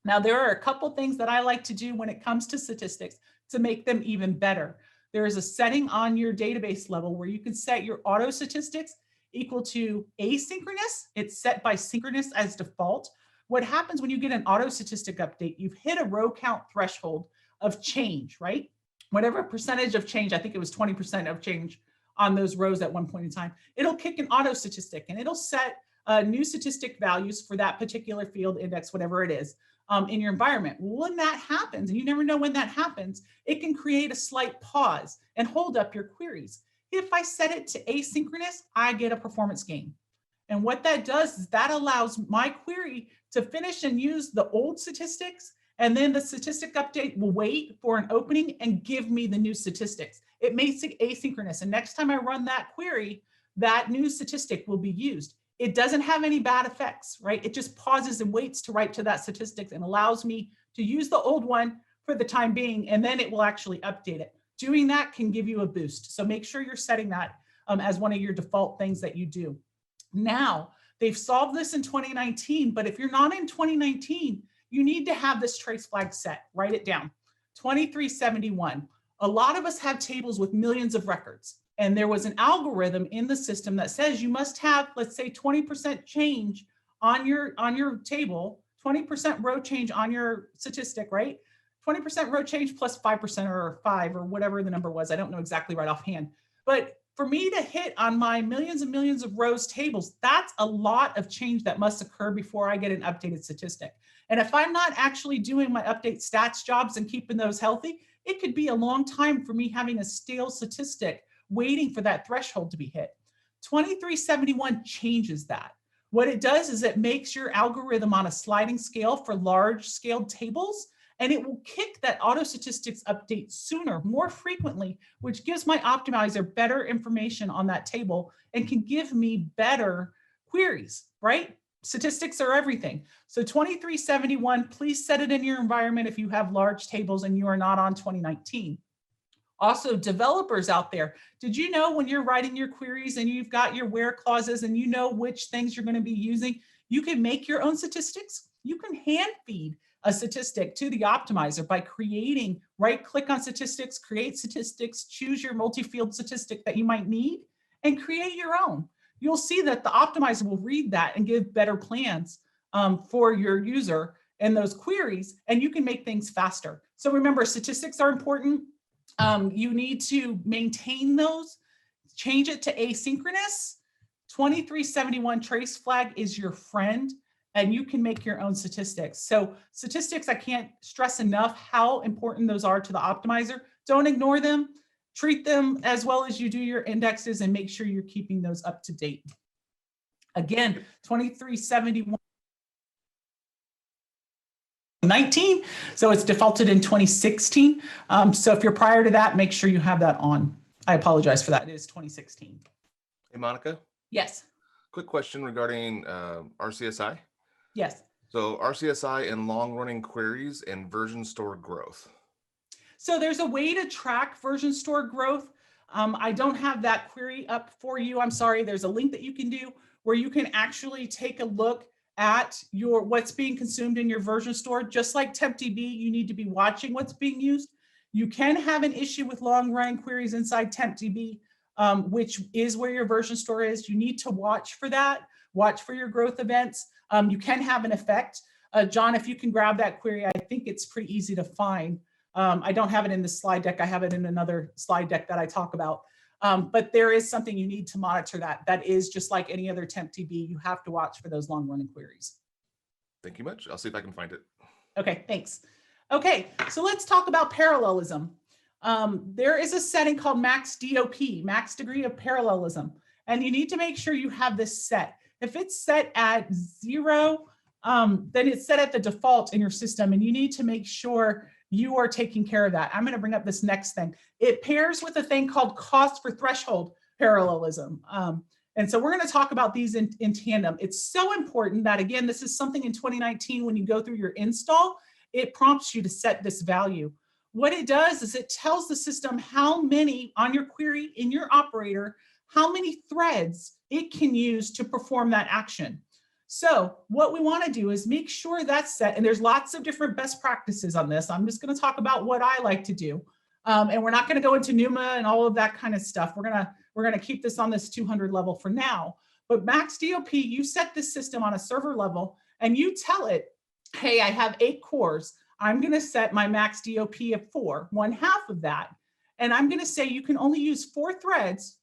Now, there are a couple things that I like to do when it comes to statistics to make them even better. There is a setting on your database level where you can set your auto statistics equal to asynchronous. It's set by synchronous as default. What happens when you get an auto statistic update, you've hit a row count threshold of change, right? Whatever percentage of change, I think it was 20% of change on those rows at one point in time, it'll kick an auto statistic and it'll set new statistic values for that particular field index, whatever it is, in your environment. When that happens, and you never know when that happens, it can create a slight pause and hold up your queries. If I set it to asynchronous, I get a performance gain. And what that does is that allows my query to finish and use the old statistics, and then the statistic update will wait for an opening and give me the new statistics. It makes it asynchronous. And next time I run that query, that new statistic will be used. It doesn't have any bad effects, right? It just pauses and waits to write to that statistics and allows me to use the old one for the time being, and then it will actually update it. Doing that can give you a boost. So make sure you're setting that as one of your default things that you do. Now, they've solved this in 2019, but if you're not in 2019, you need to have this trace flag set. Write it down. 2371. A lot of us have tables with millions of records, and there was an algorithm in the system that says you must have, let's say, 20% change on your table, 20% row change on your statistic, right? 20% row change plus 5% or 5 or whatever the number was. I don't know exactly right offhand. But for me to hit on my millions and millions of rows tables, that's a lot of change that must occur before I get an updated statistic. And if I'm not actually doing my update stats jobs and keeping those healthy, it could be a long time for me having a stale statistic waiting for that threshold to be hit. 2371 changes that. What it does is it makes your algorithm on a sliding scale for large scaled tables, and it will kick that auto statistics update sooner, more frequently, which gives my optimizer better information on that table and can give me better queries, right? Statistics are everything. So 2371, please set it in your environment if you have large tables and you are not on 2019. Also, developers out there, did you know when you're writing your queries and you've got your where clauses and you know which things you're going to be using, you can make your own statistics? You can hand feed a statistic to the optimizer by creating, right click on statistics, create statistics, choose your multi-field statistic that you might need, and create your own. You'll see that the optimizer will read that and give better plans for your user and those queries, and you can make things faster. So remember, statistics are important. You need to maintain those, change it to asynchronous. 2371 trace flag is your friend, and you can make your own statistics. So statistics, I can't stress enough how important those are to the optimizer. Don't ignore them. Treat them as well as you do your indexes and make sure you're keeping those up to date. Again, 2371. 19, so it's defaulted in 2016. So if you're prior to that, make sure you have that on. I apologize for that. It is 2016. Hey, Monica. Yes. Quick question regarding RCSI. Yes. So RCSI and long-running queries and version store growth. So there's a way to track version store growth. I don't have that query up for you. I'm sorry. There's a link that you can do where you can actually take a look at what's being consumed in your version store. Just like TEMPDB, you need to be watching what's being used. You can have an issue with long-running queries inside TEMPDB, which is where your version store is. You need to watch for that. Watch for your growth events. You can have an effect. John, if you can grab that query, I think it's pretty easy to find. I don't have it in the slide deck. I have it in another slide deck that I talk about. But there is something you need to monitor that. That is just like any other TEMPDB. You have to watch for those long-running queries. Thank you much. I'll see if I can find it. Okay, thanks. Okay, so let's talk about parallelism. There is a setting called max DOP, max degree of parallelism, and you need to make sure you have this set. If it's set at 0, then it's set at the default in your system, and you need to make sure you are taking care of that. I'm going to bring up this next thing. It pairs with a thing called cost for threshold parallelism. And so we're going to talk about these in tandem. It's so important that, again, this is something in 2019, when you go through your install, it prompts you to set this value. What it does is it tells the system how many on your query in your operator, how many threads it can use to perform that action. So what we want to do is make sure that's set, and there's lots of different best practices on this. I'm just going to talk about what I like to do. And we're not going to go into NUMA and all of that kind of stuff. We're going to keep this on this 200 level for now. But max DOP, you set this system on a server level and you tell it, hey, I have 8 cores. I'm going to set my max DOP of 4, 1/2 of that. And I'm going to say you can only use 4 threads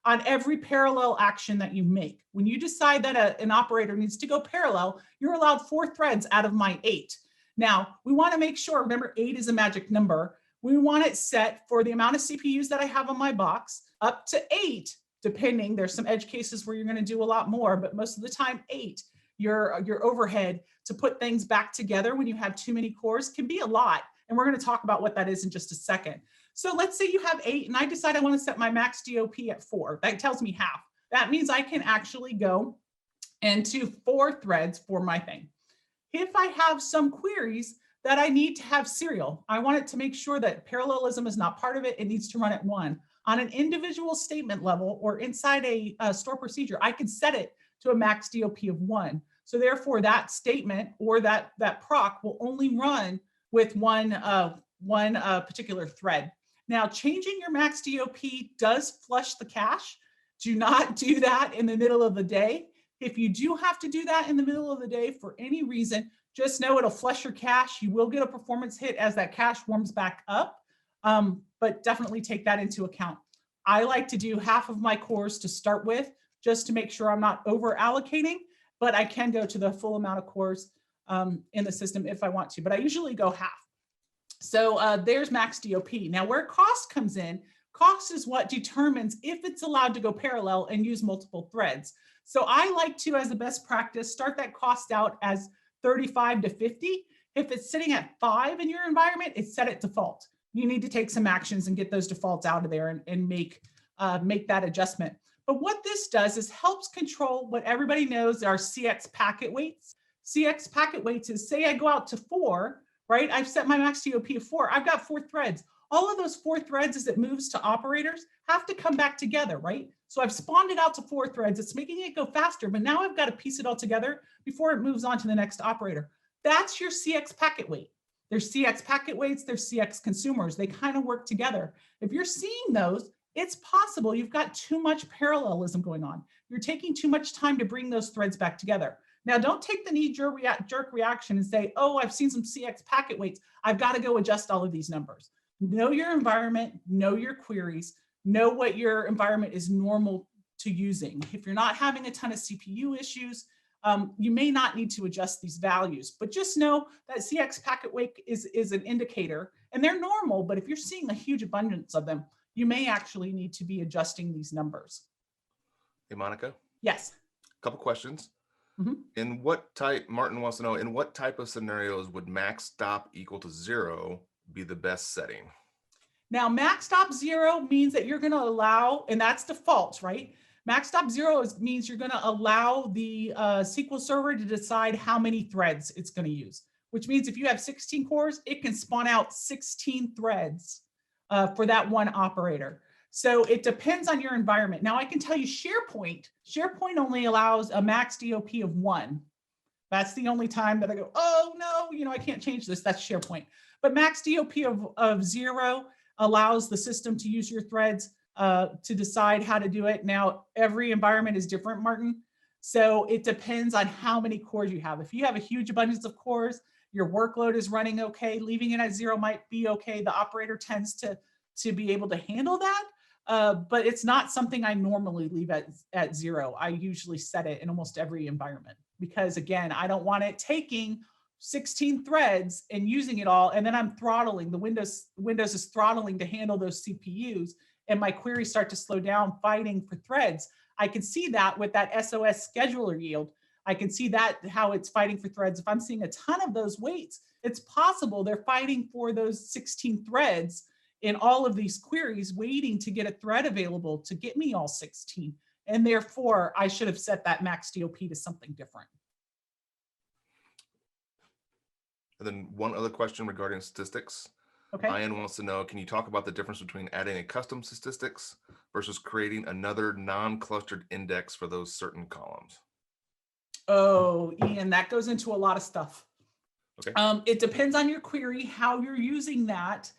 on every parallel action that you make. When you decide that an operator needs to go parallel, you're allowed 4 threads out of my 8. Now, we want to make sure, remember, 8 is a magic number. We want it set for the amount of CPUs that I have on my box, up to 8, depending. There's some edge cases where you're going to do a lot more, but most of the time 8. Your overhead to put things back together when you have too many cores can be a lot. And we're going to talk about what that is in just a second. So let's say you have 8 and I decide I want to set my max DOP at 4. That tells me half. That means I can actually go into 4 threads for my thing. If I have some queries that I need to have serial, I want it to make sure that parallelism is not part of it. It needs to run at 1. On an individual statement level or inside a store procedure, I can set it to a max DOP of 1. So therefore, that statement or that proc will only run with one particular thread. Now, changing your max DOP does flush the cache. Do not do that in the middle of the day. If you do have to do that in the middle of the day for any reason, just know it'll flush your cache. You will get a performance hit as that cache warms back up, but definitely take that into account. I like to do half of my cores to start with, just to make sure I'm not over allocating, but I can go to the full amount of cores in the system if I want to, but I usually go half. So there's max DOP. Now where cost comes in, cost is what determines if it's allowed to go parallel and use multiple threads. So I like to, as a best practice, start that cost out as 35 to 50. If it's sitting at 5 in your environment, it's set at default. You need to take some actions and get those defaults out of there and make that adjustment. But what this does is helps control what everybody knows are CX packet weights. CX packet weights is, say I go out to 4, right? I've set my max DOP of 4. I've got 4 threads. All of those 4 threads as it moves to operators have to come back together, right? So I've spawned it out to 4 threads. It's making it go faster, but now I've got to piece it all together before it moves on to the next operator. That's your CX packet weight. There's CX packet weights, there's CX consumers. They kind of work together. If you're seeing those, it's possible you've got too much parallelism going on. You're taking too much time to bring those threads back together. Now, don't take the knee-jerk reaction and say, oh, I've seen some CX packet weights. I've got to go adjust all of these numbers. Know your environment, know your queries, know what your environment is normal to using. If you're not having a ton of CPU issues, you may not need to adjust these values, but just know that CX packet weight is an indicator and they're normal, but if you're seeing a huge abundance of them, you may actually need to be adjusting these numbers. Hey, Monica. Yes. A couple questions. Mm-hmm. In what type, Martin wants to know, in what type of scenarios would max stop equal to 0 be the best setting? Now, max stop 0 means that you're going to allow, and that's default, right? Max stop 0 means you're going to allow the SQL Server to decide how many threads it's going to use, which means if you have 16 cores, it can spawn out 16 threads for that one operator. So it depends on your environment. Now I can tell you SharePoint only allows a max DOP of 1. That's the only time that I go, oh no, I can't change this. That's SharePoint. But max DOP of 0 allows the system to use your threads to decide how to do it. Now, every environment is different, Martin. So it depends on how many cores you have. If you have a huge abundance of cores, your workload is running okay, leaving it at 0 might be okay. The operator tends to be able to handle that. But it's not something I normally leave at 0. I usually set it in almost every environment because, again, I don't want it taking 16 threads and using it all, and then I'm throttling. The Windows is throttling to handle those CPUs, and my queries start to slow down fighting for threads. I can see that with that SOS scheduler yield. I can see that how it's fighting for threads. If I'm seeing a ton of those weights, it's possible they're fighting for those 16 threads in all of these queries, waiting to get a thread available to get me all 16. And therefore, I should have set that max DOP to something different. And then one other question regarding statistics. Okay. Ian wants to know, can you talk about the difference between adding a custom statistics versus creating another non-clustered index for those certain columns? Oh, Ian, that goes into a lot of stuff. Okay. It depends on your query, how you're using that,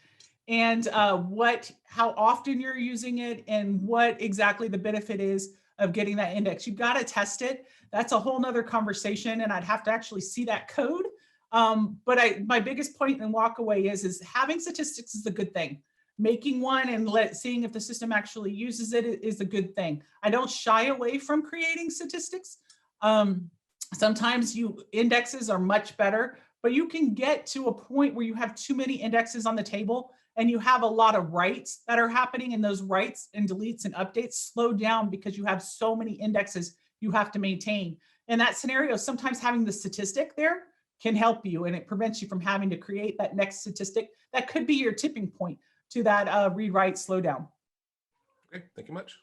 and how often you're using it, and what exactly the benefit is of getting that index. You've got to test it. That's a whole nother conversation, and I'd have to actually see that code. But my biggest point and walk away is having statistics is a good thing. Making one and seeing if the system actually uses it is a good thing. I don't shy away from creating statistics. Sometimes indexes are much better, but you can get to a point where you have too many indexes on the table and you have a lot of writes that are happening, and those writes and deletes and updates slow down because you have so many indexes you have to maintain. In that scenario, sometimes having the statistic there can help you, and it prevents you from having to create that next statistic that could be your tipping point to that read-write slowdown. Okay, thank you much.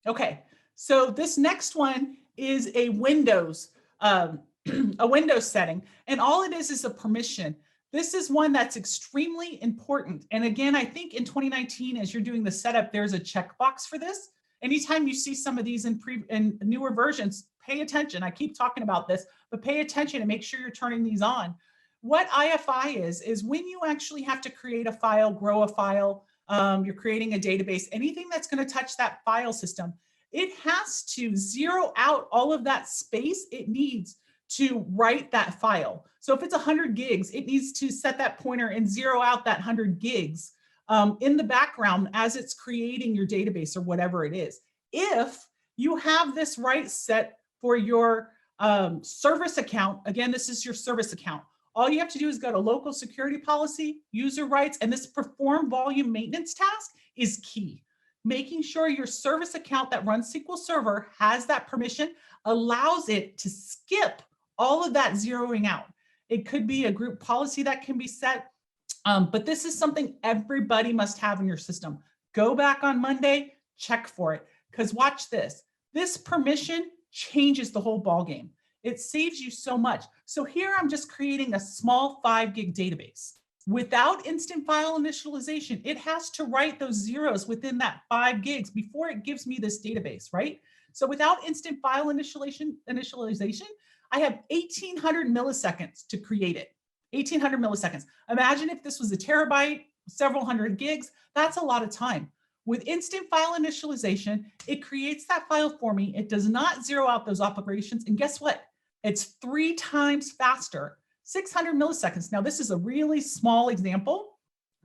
Okay, so this next one is a Windows a Windows setting, and all it is a permission. This is one that's extremely important. And again, I think in 2019, as you're doing the setup, there's a checkbox for this. Anytime you see some of these in newer versions, pay attention. I keep talking about this, but pay attention and make sure you're turning these on. What IFI is when you actually have to create a file, grow a file, you're creating a database, anything that's going to touch that file system, it has to zero out all of that space it needs to write that file. So if it's 100 gigs, it needs to set that pointer and zero out that 100 gigs in the background as it's creating your database or whatever it is. If you have this right set for your service account, again, this is your service account. All you have to do is go to local security policy, user rights, and this perform volume maintenance task is key. Making sure your service account that runs SQL Server has that permission allows it to skip all of that zeroing out. It could be a group policy that can be set, but this is something everybody must have in your system. Go back on Monday, check for it, because watch this. This permission changes the whole ballgame. It saves you so much. So here I'm just creating a small 5 gig database. Without instant file initialization, it has to write those zeros within that 5 gigs before it gives me this database, right? So without instant file initialization, I have 1800 milliseconds to create it. 1800 milliseconds. Imagine if this was a terabyte, several hundred gigs, that's a lot of time. With instant file initialization, it creates that file for me. It does not zero out those operations. And guess what? It's 3 times faster, 600 milliseconds. Now, this is a really small example,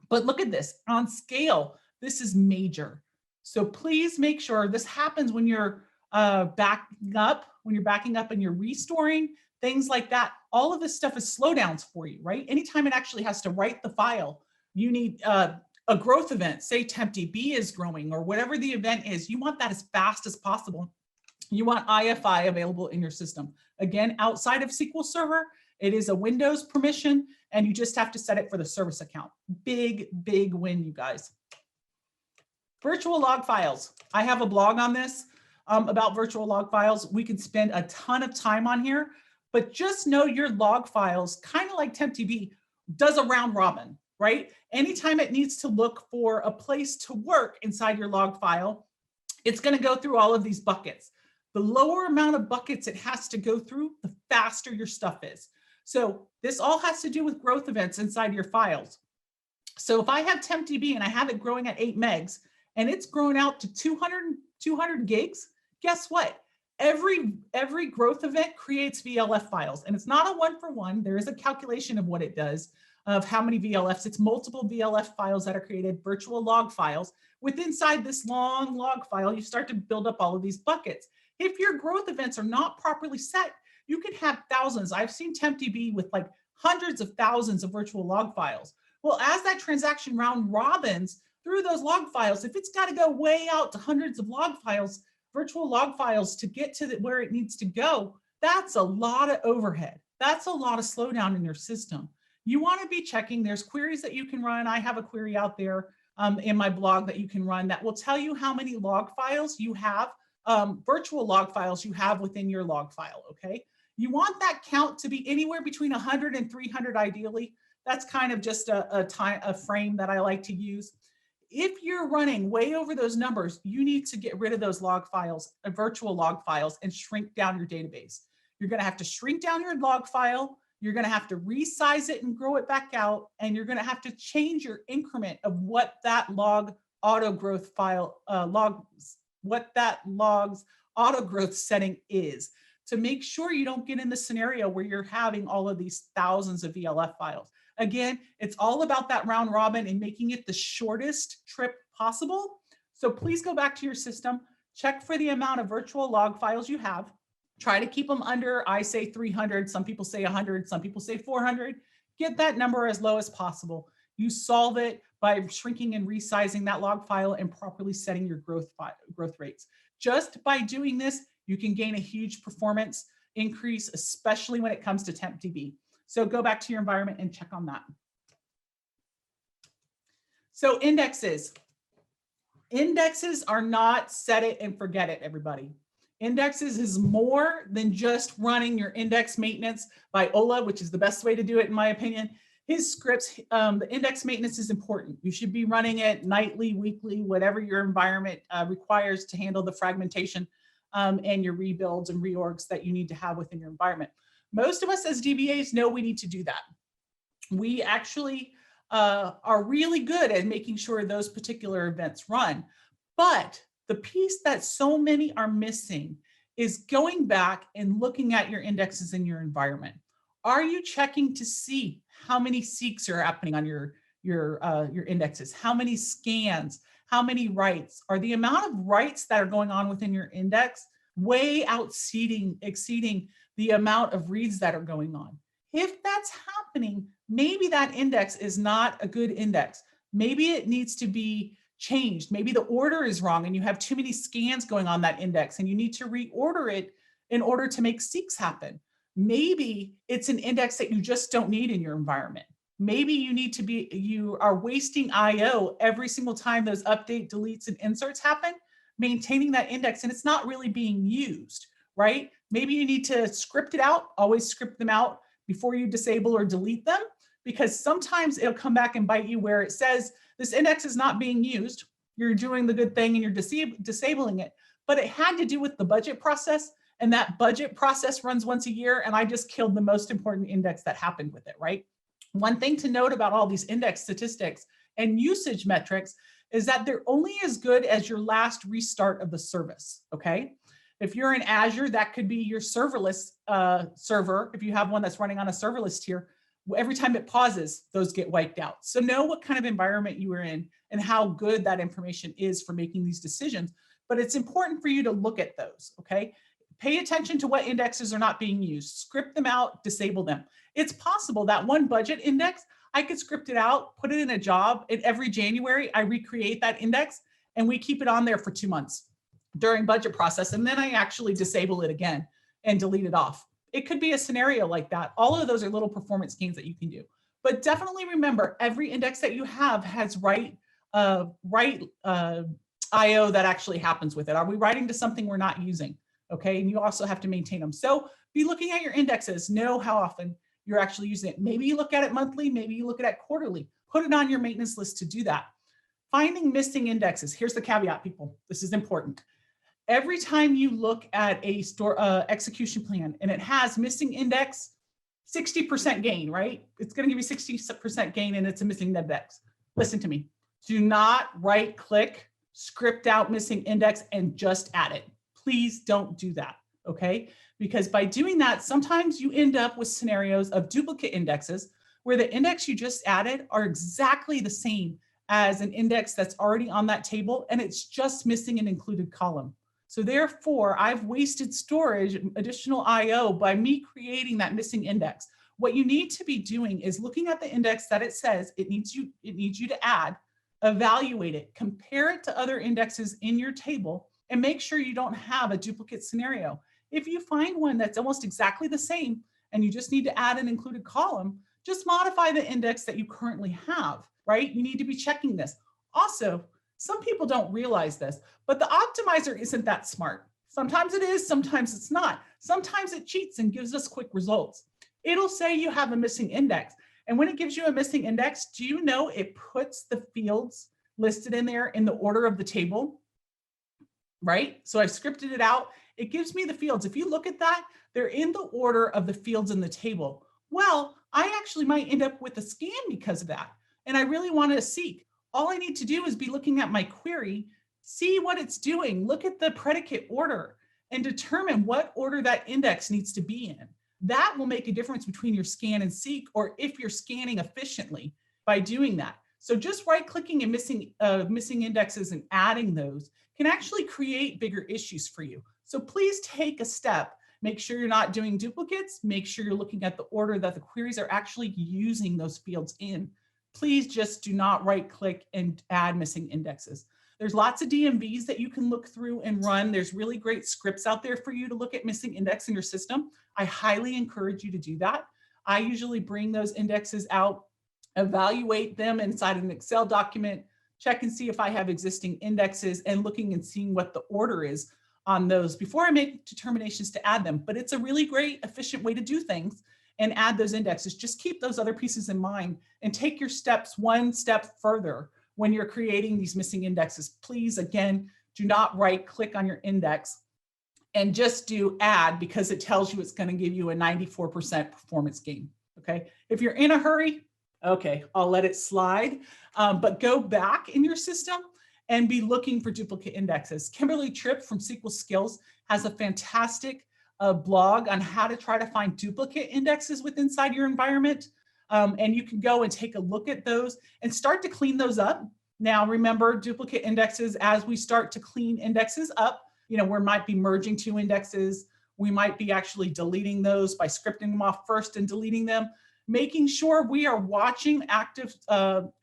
but look at this. On scale, this is major. So please make sure this happens when you're backing up and you're restoring, things like that. All of this stuff is slowdowns for you, right? Anytime it actually has to write the file, you need a growth event, say TEMPDB is growing or whatever the event is, you want that as fast as possible. You want IFI available in your system. Again, outside of SQL Server, it is a Windows permission, and you just have to set it for the service account. Big, big win, you guys. Virtual log files. I have a blog on this about virtual log files. We could spend a ton of time on here, but just know your log files, kind of like TEMPDB, does a round robin, right? Anytime it needs to look for a place to work inside your log file, it's going to go through all of these buckets. The lower amount of buckets it has to go through, the faster your stuff is. So this all has to do with growth events inside your files. So if I have TEMPDB and I have it growing at 8 megs and it's grown out to 200 gigs, guess what? Every growth event creates VLF files, and it's not a one-for-one. There is a calculation of what it does, of how many VLFs. It's multiple VLF files that are created, virtual log files. With inside this long log file, you start to build up all of these buckets. If your growth events are not properly set, you can have thousands. I've seen TEMPDB with like hundreds of thousands of virtual log files. Well, as that transaction round robins through those log files, if it's got to go way out to hundreds of log files, virtual log files to get to where it needs to go, that's a lot of overhead. That's a lot of slowdown in your system. You want to be checking. There's queries that you can run. I have a query out there in my blog that you can run that will tell you how many log files you have, virtual log files you have within your log file, okay? You want that count to be anywhere between 100 and 300 ideally. That's kind of just a frame that I like to use. If you're running way over those numbers, you need to get rid of those log files, virtual log files, and shrink down your database. You're going to have to shrink down your log file. You're going to have to resize it and grow it back out. And you're going to have to change your increment of what that log auto growth file what that log's auto growth setting is, to make sure you don't get in the scenario where you're having all of these thousands of VLF files. Again, it's all about that round robin and making it the shortest trip possible. So please go back to your system, check for the amount of virtual log files you have. Try to keep them under, I say 300, some people say 100, some people say 400. Get that number as low as possible. You solve it by shrinking and resizing that log file and properly setting your growth rates. Just by doing this, you can gain a huge performance increase, especially when it comes to TEMPDB. So go back to your environment and check on that. So indexes. Indexes are not set it and forget it, everybody. Indexes is more than just running your index maintenance by Ola, which is the best way to do it, in my opinion. His scripts, the index maintenance is important. You should be running it nightly, weekly, whatever your environment requires to handle the fragmentation and your rebuilds and reorgs that you need to have within your environment. Most of us as DBAs know we need to do that. We actually are really good at making sure those particular events run. But the piece that so many are missing is going back and looking at your indexes in your environment. Are you checking to see how many seeks are happening on your indexes? How many scans? How many writes? Are the amount of writes that are going on within your index way exceeding the amount of reads that are going on? If that's happening, maybe that index is not a good index. Maybe it needs to be changed. Maybe the order is wrong and you have too many scans going on that index and you need to reorder it in order to make seeks happen. Maybe it's an index that you just don't need in your environment. Maybe you are wasting IO every single time those update, deletes, and inserts happen, maintaining that index, and it's not really being used, right? Maybe you need to script it out, always script them out before you disable or delete them, because sometimes it'll come back and bite you where it says this index is not being used. You're doing the good thing and you're disabling it, but it had to do with the budget process, and that budget process runs once a year, and I just killed the most important index that happened with it, right? One thing to note about all these index statistics and usage metrics is that they're only as good as your last restart of the service, okay? If you're in Azure, that could be your serverless server. If you have one that's running on a serverless tier, every time it pauses, those get wiped out. So know what kind of environment you are in and how good that information is for making these decisions. But it's important for you to look at those, okay? Pay attention to what indexes are not being used. Script them out, disable them. It's possible that one budget index, I could script it out, put it in a job, and every January I recreate that index and we keep it on there for 2 months during budget process. And then I actually disable it again and delete it off. It could be a scenario like that. All of those are little performance gains that you can do. But definitely remember, every index that you have has write IO that actually happens with it. Are we writing to something we're not using? Okay, and you also have to maintain them. So be looking at your indexes, know how often you're actually using it. Maybe you look at it monthly, maybe you look at it quarterly. Put it on your maintenance list to do that. Finding missing indexes. Here's the caveat, people. This is important. Every time you look at a execution plan and it has missing index, 60% gain, right? It's going to give you 60% gain and it's a missing index. Listen to me. Do not right click, script out missing index and just add it. Please don't do that, okay? Because by doing that, sometimes you end up with scenarios of duplicate indexes where the index you just added are exactly the same as an index that's already on that table and it's just missing an included column. So therefore, I've wasted storage, additional IO by me creating that missing index. What you need to be doing is looking at the index that it says it needs you to add, evaluate it, compare it to other indexes in your table, and make sure you don't have a duplicate scenario. If you find one that's almost exactly the same and you just need to add an included column, just modify the index that you currently have, right? You need to be checking this. Also, some people don't realize this, but the optimizer isn't that smart. Sometimes it is, sometimes it's not. Sometimes it cheats and gives us quick results. It'll say you have a missing index. And when it gives you a missing index, do you know it puts the fields listed in there in the order of the table? Right? So I've scripted it out. It gives me the fields. If you look at that, they're in the order of the fields in the table. Well, I actually might end up with a scan because of that. And I really want to seek. All I need to do is be looking at my query, see what it's doing, look at the predicate order, and determine what order that index needs to be in. That will make a difference between your scan and seek, or if you're scanning efficiently by doing that. So just right-clicking and missing indexes and adding those can actually create bigger issues for you. So please take a step. Make sure you're not doing duplicates. Make sure you're looking at the order that the queries are actually using those fields in. please just do not right click and add missing indexes. There's lots of DMVs that you can look through and run. There's really great scripts out there for you to look at missing index in your system. I highly encourage you to do that. I usually bring those indexes out, evaluate them inside an Excel document, check and see if I have existing indexes, and looking and seeing what the order is on those before I make determinations to add them. But it's a really great, efficient way to do things and add those indexes. Just keep those other pieces in mind and take your steps one step further when you're creating these missing indexes. Please, again, do not right click on your index and just do add, because it tells you it's going to give you a 94% performance gain. Okay. If you're in a hurry, okay, I'll let it slide, but go back in your system and be looking for duplicate indexes. Kimberly Tripp from SQL Skills has a fantastic blog on how to try to find duplicate indexes inside your environment. And you can go and take a look at those and start to clean those up. Now, remember, duplicate indexes, as we start to clean indexes up, we might be merging two indexes. We might be actually deleting those by scripting them off first and deleting them, making sure we are watching active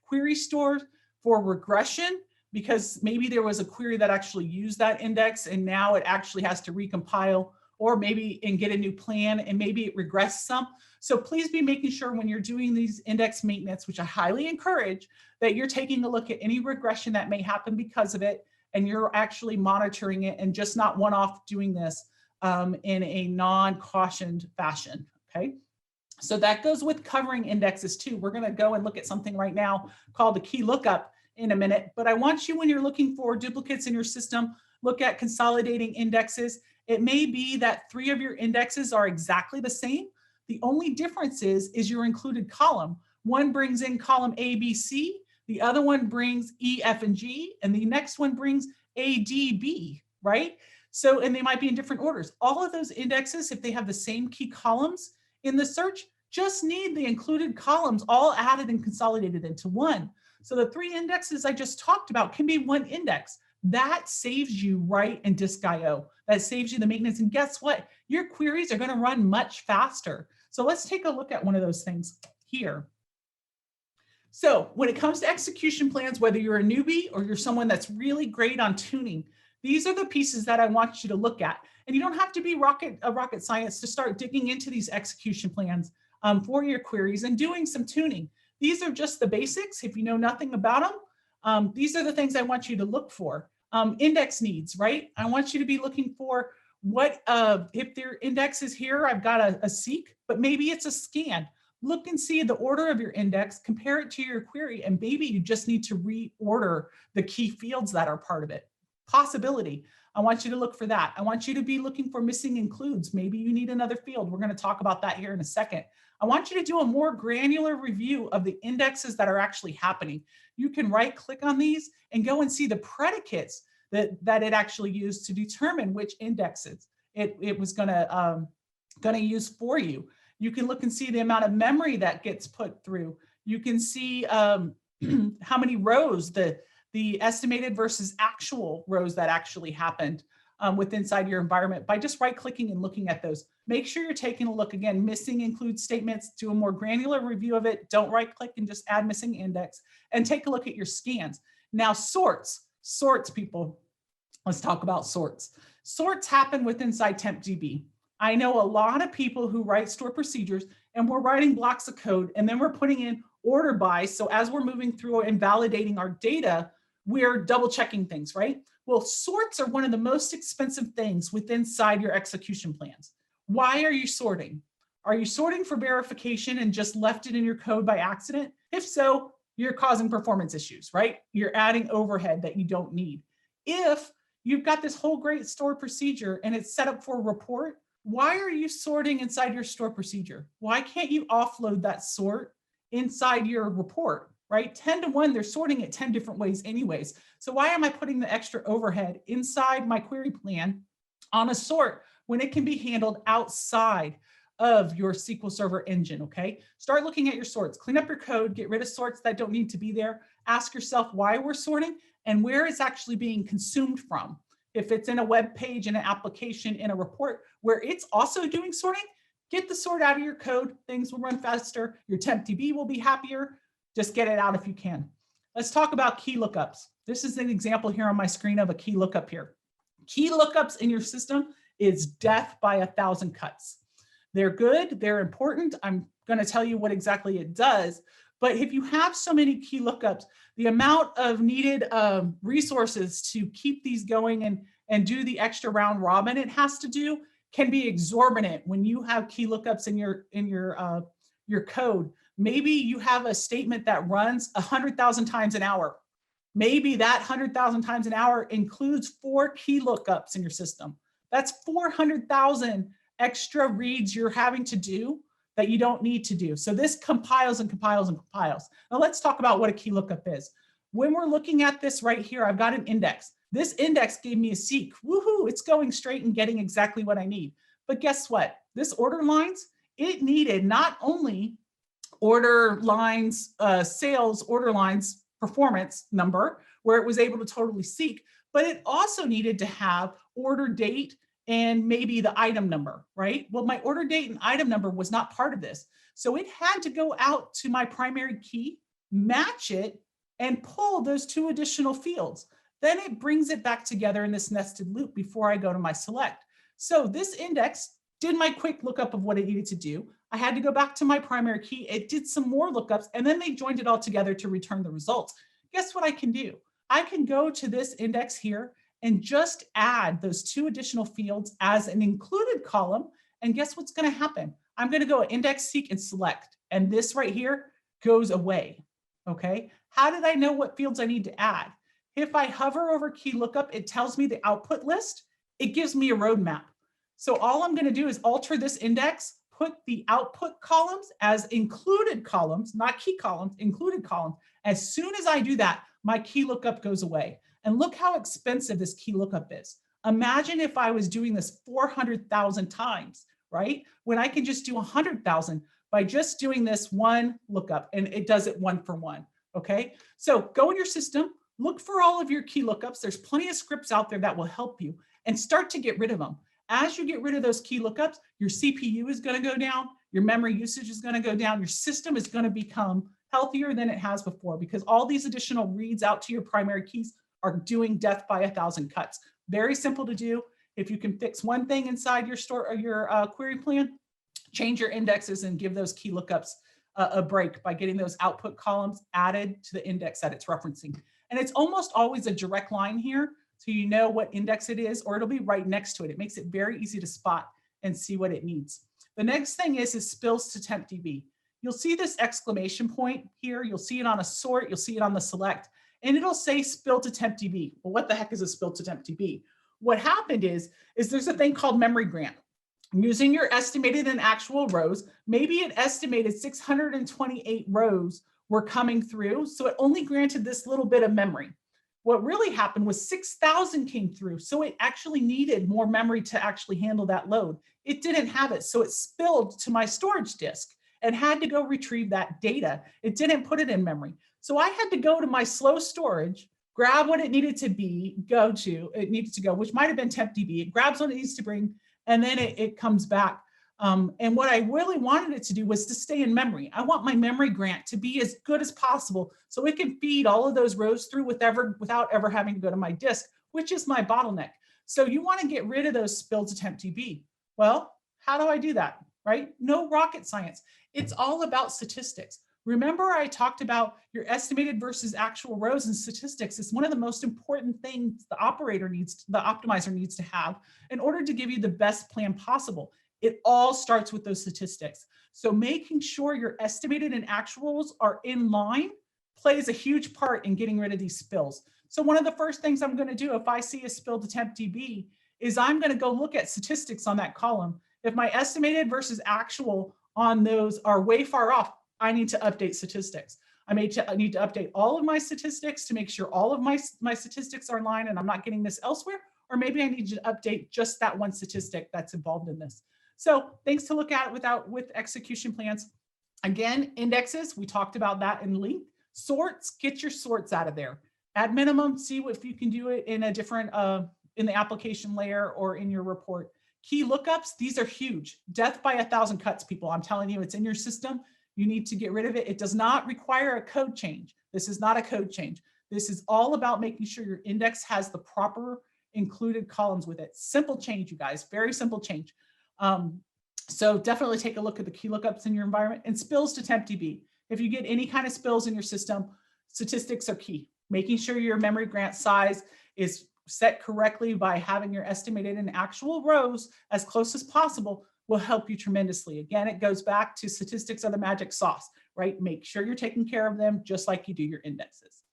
query stores for regression, because maybe there was a query that actually used that index and now it actually has to recompile, or maybe and get a new plan and maybe it regressed some. So please be making sure when you're doing these index maintenance, which I highly encourage, that you're taking a look at any regression that may happen because of it, and you're actually monitoring it and just not one-off doing this in a non-cautioned fashion, okay? So that goes with covering indexes too. We're gonna go and look at something right now called the key lookup in a minute, but I want you, when you're looking for duplicates in your system, look at consolidating indexes. It may be that 3 of your indexes are exactly the same. The only difference is your included column. One brings in column A, B, C, the other one brings E, F, and G, and the next one brings A, D, B, right? So, and they might be in different orders. All of those indexes, if they have the same key columns in the search, just need the included columns all added and consolidated into one. So the 3 indexes I just talked about can be one index. That saves you write and disk IO. That saves you the maintenance. And guess what? Your queries are going to run much faster. So let's take a look at one of those things here. So when it comes to execution plans, whether you're a newbie or you're someone that's really great on tuning, these are the pieces that I want you to look at. And you don't have to be rocket science to start digging into these execution plans for your queries and doing some tuning. These are just the basics. If you know nothing about them, these are the things I want you to look for. Index needs, right? I want you to be looking for what, if their index is here, I've got a seek, but maybe it's a scan. Look and see the order of your index, compare it to your query, and maybe you just need to reorder the key fields that are part of it. Possibility. I want you to look for that. I want you to be looking for missing includes. Maybe you need another field. We're going to talk about that here in a second. I want you to do a more granular review of the indexes that are actually happening. You can right click on these and go and see the predicates that it actually used to determine which indexes it was going to use for you. You can look and see the amount of memory that gets put through. You can see how many rows, the estimated versus actual rows that actually happened inside your environment by just right clicking and looking at those. Make sure you're taking a look. Again, missing include statements, do a more granular review of it. Don't right click and just add missing index, and take a look at your scans. Now sorts people, let's talk about sorts. Sorts happen inside TEMPDB. I know a lot of people who write store procedures and we're writing blocks of code and then we're putting in order by. So as we're moving through and validating our data, we're double checking things, right? Well, sorts are one of the most expensive things inside your execution plans. Why are you sorting? Are you sorting for verification and just left it in your code by accident? If so, you're causing performance issues, right? You're adding overhead that you don't need. If you've got this whole great store procedure and it's set up for a report, why are you sorting inside your store procedure? Why can't you offload that sort inside your report, right? 10 to 1, they're sorting it 10 different ways anyways. So why am I putting the extra overhead inside my query plan on a sort when it can be handled outside of your SQL Server engine, okay? Start looking at your sorts, clean up your code, get rid of sorts that don't need to be there. Ask yourself why we're sorting and where it's actually being consumed from. If it's in a web page, in an application, in a report where it's also doing sorting, get the sort out of your code. Things will run faster. Your TEMPDB will be happier. Just get it out if you can. Let's talk about key lookups. This is an example here on my screen of a key lookup here. Key lookups in your system is death by 1,000 cuts. They're good, they're important. I'm going to tell you what exactly it does. But if you have so many key lookups, the amount of needed resources to keep these going and do the extra round robin it has to do can be exorbitant when you have key lookups in your code. Maybe you have a statement that runs 100,000 times an hour. Maybe that 100,000 times an hour includes 4 key lookups in your system. That's 400,000 extra reads you're having to do that you don't need to do. So this compiles and compiles and compiles. Now let's talk about what a key lookup is. When we're looking at this right here, I've got an index. This index gave me a seek. Woohoo, it's going straight and getting exactly what I need. But guess what? This order lines, it needed not only order lines, sales order lines performance number, where it was able to totally seek, but it also needed to have order date and maybe the item number, right? Well, my order date and item number was not part of this. So it had to go out to my primary key, match it, and pull those 2 additional fields. Then it brings it back together in this nested loop before I go to my select. So this index did my quick lookup of what it needed to do. I had to go back to my primary key. It did some more lookups, and then they joined it all together to return the results. Guess what I can do? I can go to this index here and just add those 2 additional fields as an included column. And guess what's going to happen? I'm going to go index, seek, and select. And this right here goes away. Okay. How did I know what fields I need to add? If I hover over key lookup, it tells me the output list. It gives me a roadmap. So all I'm going to do is alter this index, put the output columns as included columns, not key columns, included columns. As soon as I do that, my key lookup goes away. And look how expensive this key lookup is. Imagine if I was doing this 400,000 times, right? When I can just do 100,000 by just doing this one lookup, and it does it 1 for 1, okay? So go in your system, look for all of your key lookups. There's plenty of scripts out there that will help you, and start to get rid of them. As you get rid of those key lookups, your CPU is going to go down, your memory usage is going to go down, your system is going to become healthier than it has before, because all these additional reads out to your primary keys are doing death by 1,000 cuts. Very simple to do. If you can fix one thing inside your store or your query plan, change your indexes and give those key lookups a break by getting those output columns added to the index that it's referencing. And it's almost always a direct line here, so you know what index it is, or it'll be right next to it. It makes it very easy to spot and see what it needs. The next thing is spills to TEMPDB. You'll see this exclamation point here. You'll see it on a sort. You'll see it on the select. And it'll say spill to TEMPDB. Well, what the heck is a spill to TEMPDB? What happened is there's a thing called memory grant. Using your estimated and actual rows, maybe it estimated 628 rows were coming through, so it only granted this little bit of memory. What really happened was 6,000 came through, so it actually needed more memory to actually handle that load. It didn't have it, so it spilled to my storage disk and had to go retrieve that data. It didn't put it in memory. So I had to go to my slow storage, grab what it needed to go, which might have been TEMPDB. It grabs what it needs to bring, and then it comes back. And what I really wanted it to do was to stay in memory. I want my memory grant to be as good as possible so it can feed all of those rows through without ever having to go to my disk, which is my bottleneck. So you want to get rid of those spills to TEMPDB. Well, how do I do that, right? No rocket science. It's all about statistics. Remember, I talked about your estimated versus actual rows and statistics. It's one of the most important things the optimizer needs to have in order to give you the best plan possible. It all starts with those statistics. So making sure your estimated and actuals are in line plays a huge part in getting rid of these spills. So one of the first things I'm going to do if I see a spill to TEMPDB is I'm going to go look at statistics on that column. If my estimated versus actual on those are way far off, I need to update statistics. I need to update all of my statistics to make sure all of my statistics are in line and I'm not getting this elsewhere, or maybe I need to update just that one statistic that's involved in this. So things to look at with execution plans. Again, indexes, we talked about that in length. Sorts, get your sorts out of there. At minimum, see if you can do it in a different, in the application layer or in your report. Key lookups, these are huge. Death by 1,000 cuts, people. I'm telling you, it's in your system. You need to get rid of it. It does not require a code change. This is not a code change. This is all about making sure your index has the proper included columns with it. Simple change, you guys, very simple change. So definitely take a look at the key lookups in your environment and spills to TEMPDB. If you get any kind of spills in your system, statistics are key. Making sure your memory grant size is set correctly by having your estimated and actual rows as close as possible will help you tremendously. Again, it goes back to statistics are the magic sauce, right? Make sure you're taking care of them just like you do your indexes.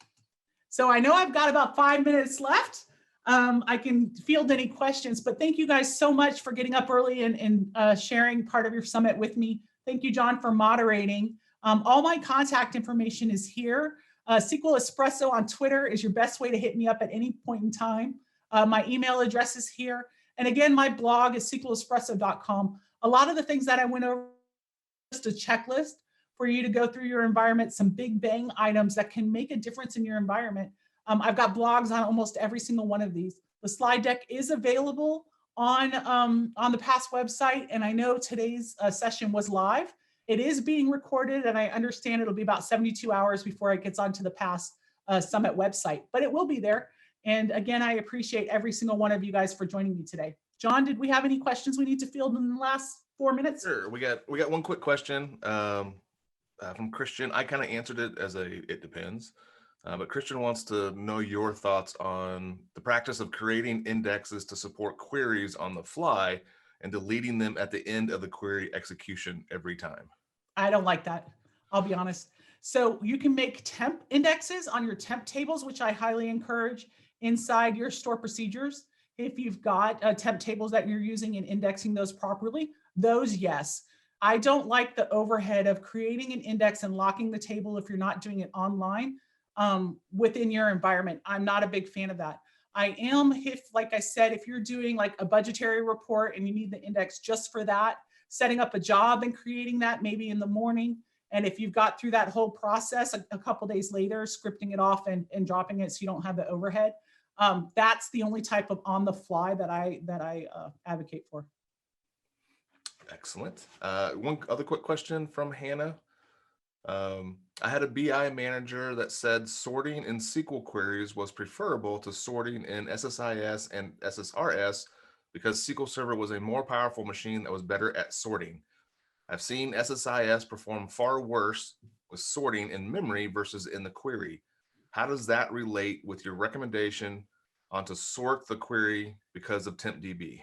So I know I've got about 5 minutes left. I can field any questions, but thank you guys so much for getting up early and sharing part of your summit with me. Thank you, John, for moderating. All my contact information is here. SQL Espresso on Twitter is your best way to hit me up at any point in time. My email address is here. And again, my blog is sqlespresso.com. A lot of the things that I went over, just a checklist for you to go through your environment, some big bang items that can make a difference in your environment. I've got blogs on almost every single one of these. The slide deck is available on the PASS website. And I know today's session was live. It is being recorded, and I understand it'll be about 72 hours before it gets onto the PASS Summit website, but it will be there. And again, I appreciate every single one of you guys for joining me today. John, did we have any questions we need to field in the last 4 minutes? Sure. We got one quick question from Christian. I kind of answered it as it depends. But Christian wants to know your thoughts on the practice of creating indexes to support queries on the fly and deleting them at the end of the query execution every time. I don't like that. I'll be honest. So you can make temp indexes on your temp tables, which I highly encourage inside your store procedures. If you've got temp tables that you're using and indexing those properly, those, yes. I don't like the overhead of creating an index and locking the table if you're not doing it online within your environment. I'm not a big fan of that. I am, like I said, if you're doing like a budgetary report and you need the index just for that, setting up a job and creating that maybe in the morning. And if you've got through that whole process a couple days later, scripting it off and dropping it so you don't have the overhead, that's the only type of on the fly that I advocate for. Excellent. One other quick question from Hannah. I had a BI manager that said sorting in SQL queries was preferable to sorting in SSIS and SSRS because SQL Server was a more powerful machine that was better at sorting. I've seen SSIS perform far worse with sorting in memory versus in the query. How does that relate with your recommendation on to sort the query because of TEMPDB?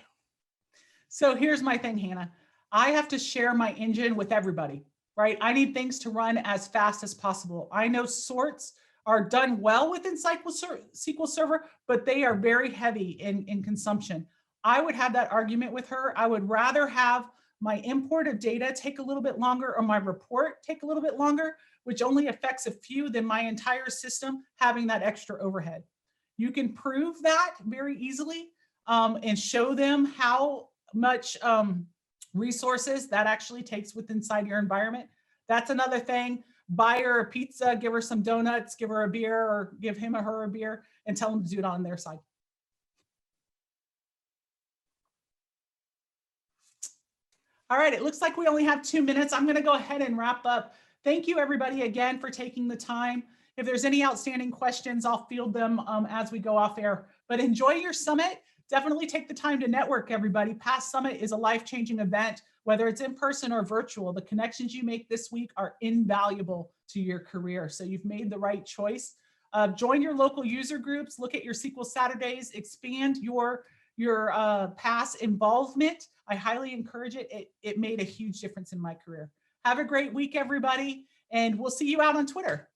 So here's my thing, Hannah. I have to share my engine with everybody. Right? I need things to run as fast as possible. I know sorts are done well within SQL Server, but they are very heavy in consumption. I would have that argument with her. I would rather have my import of data take a little bit longer or my report take a little bit longer, which only affects a few, than my entire system having that extra overhead. You can prove that very easily and show them how much resources that actually takes within inside your environment. That's another thing. Buy her a pizza, give her some donuts, give her a beer, or give him or her a beer, and tell them to do it on their side. All right, it looks like we only have 2 minutes. I'm going to go ahead and wrap up. Thank you, everybody, again, for taking the time. If there's any outstanding questions, I'll field them as we go off air. But enjoy your summit. Definitely take the time to network, everybody. PASS Summit is a life-changing event, whether it's in person or virtual. The connections you make this week are invaluable to your career. So you've made the right choice. Join your local user groups, look at your SQL Saturdays, expand your PASS involvement. I highly encourage it. It made a huge difference in my career. Have a great week, everybody, and we'll see you out on Twitter.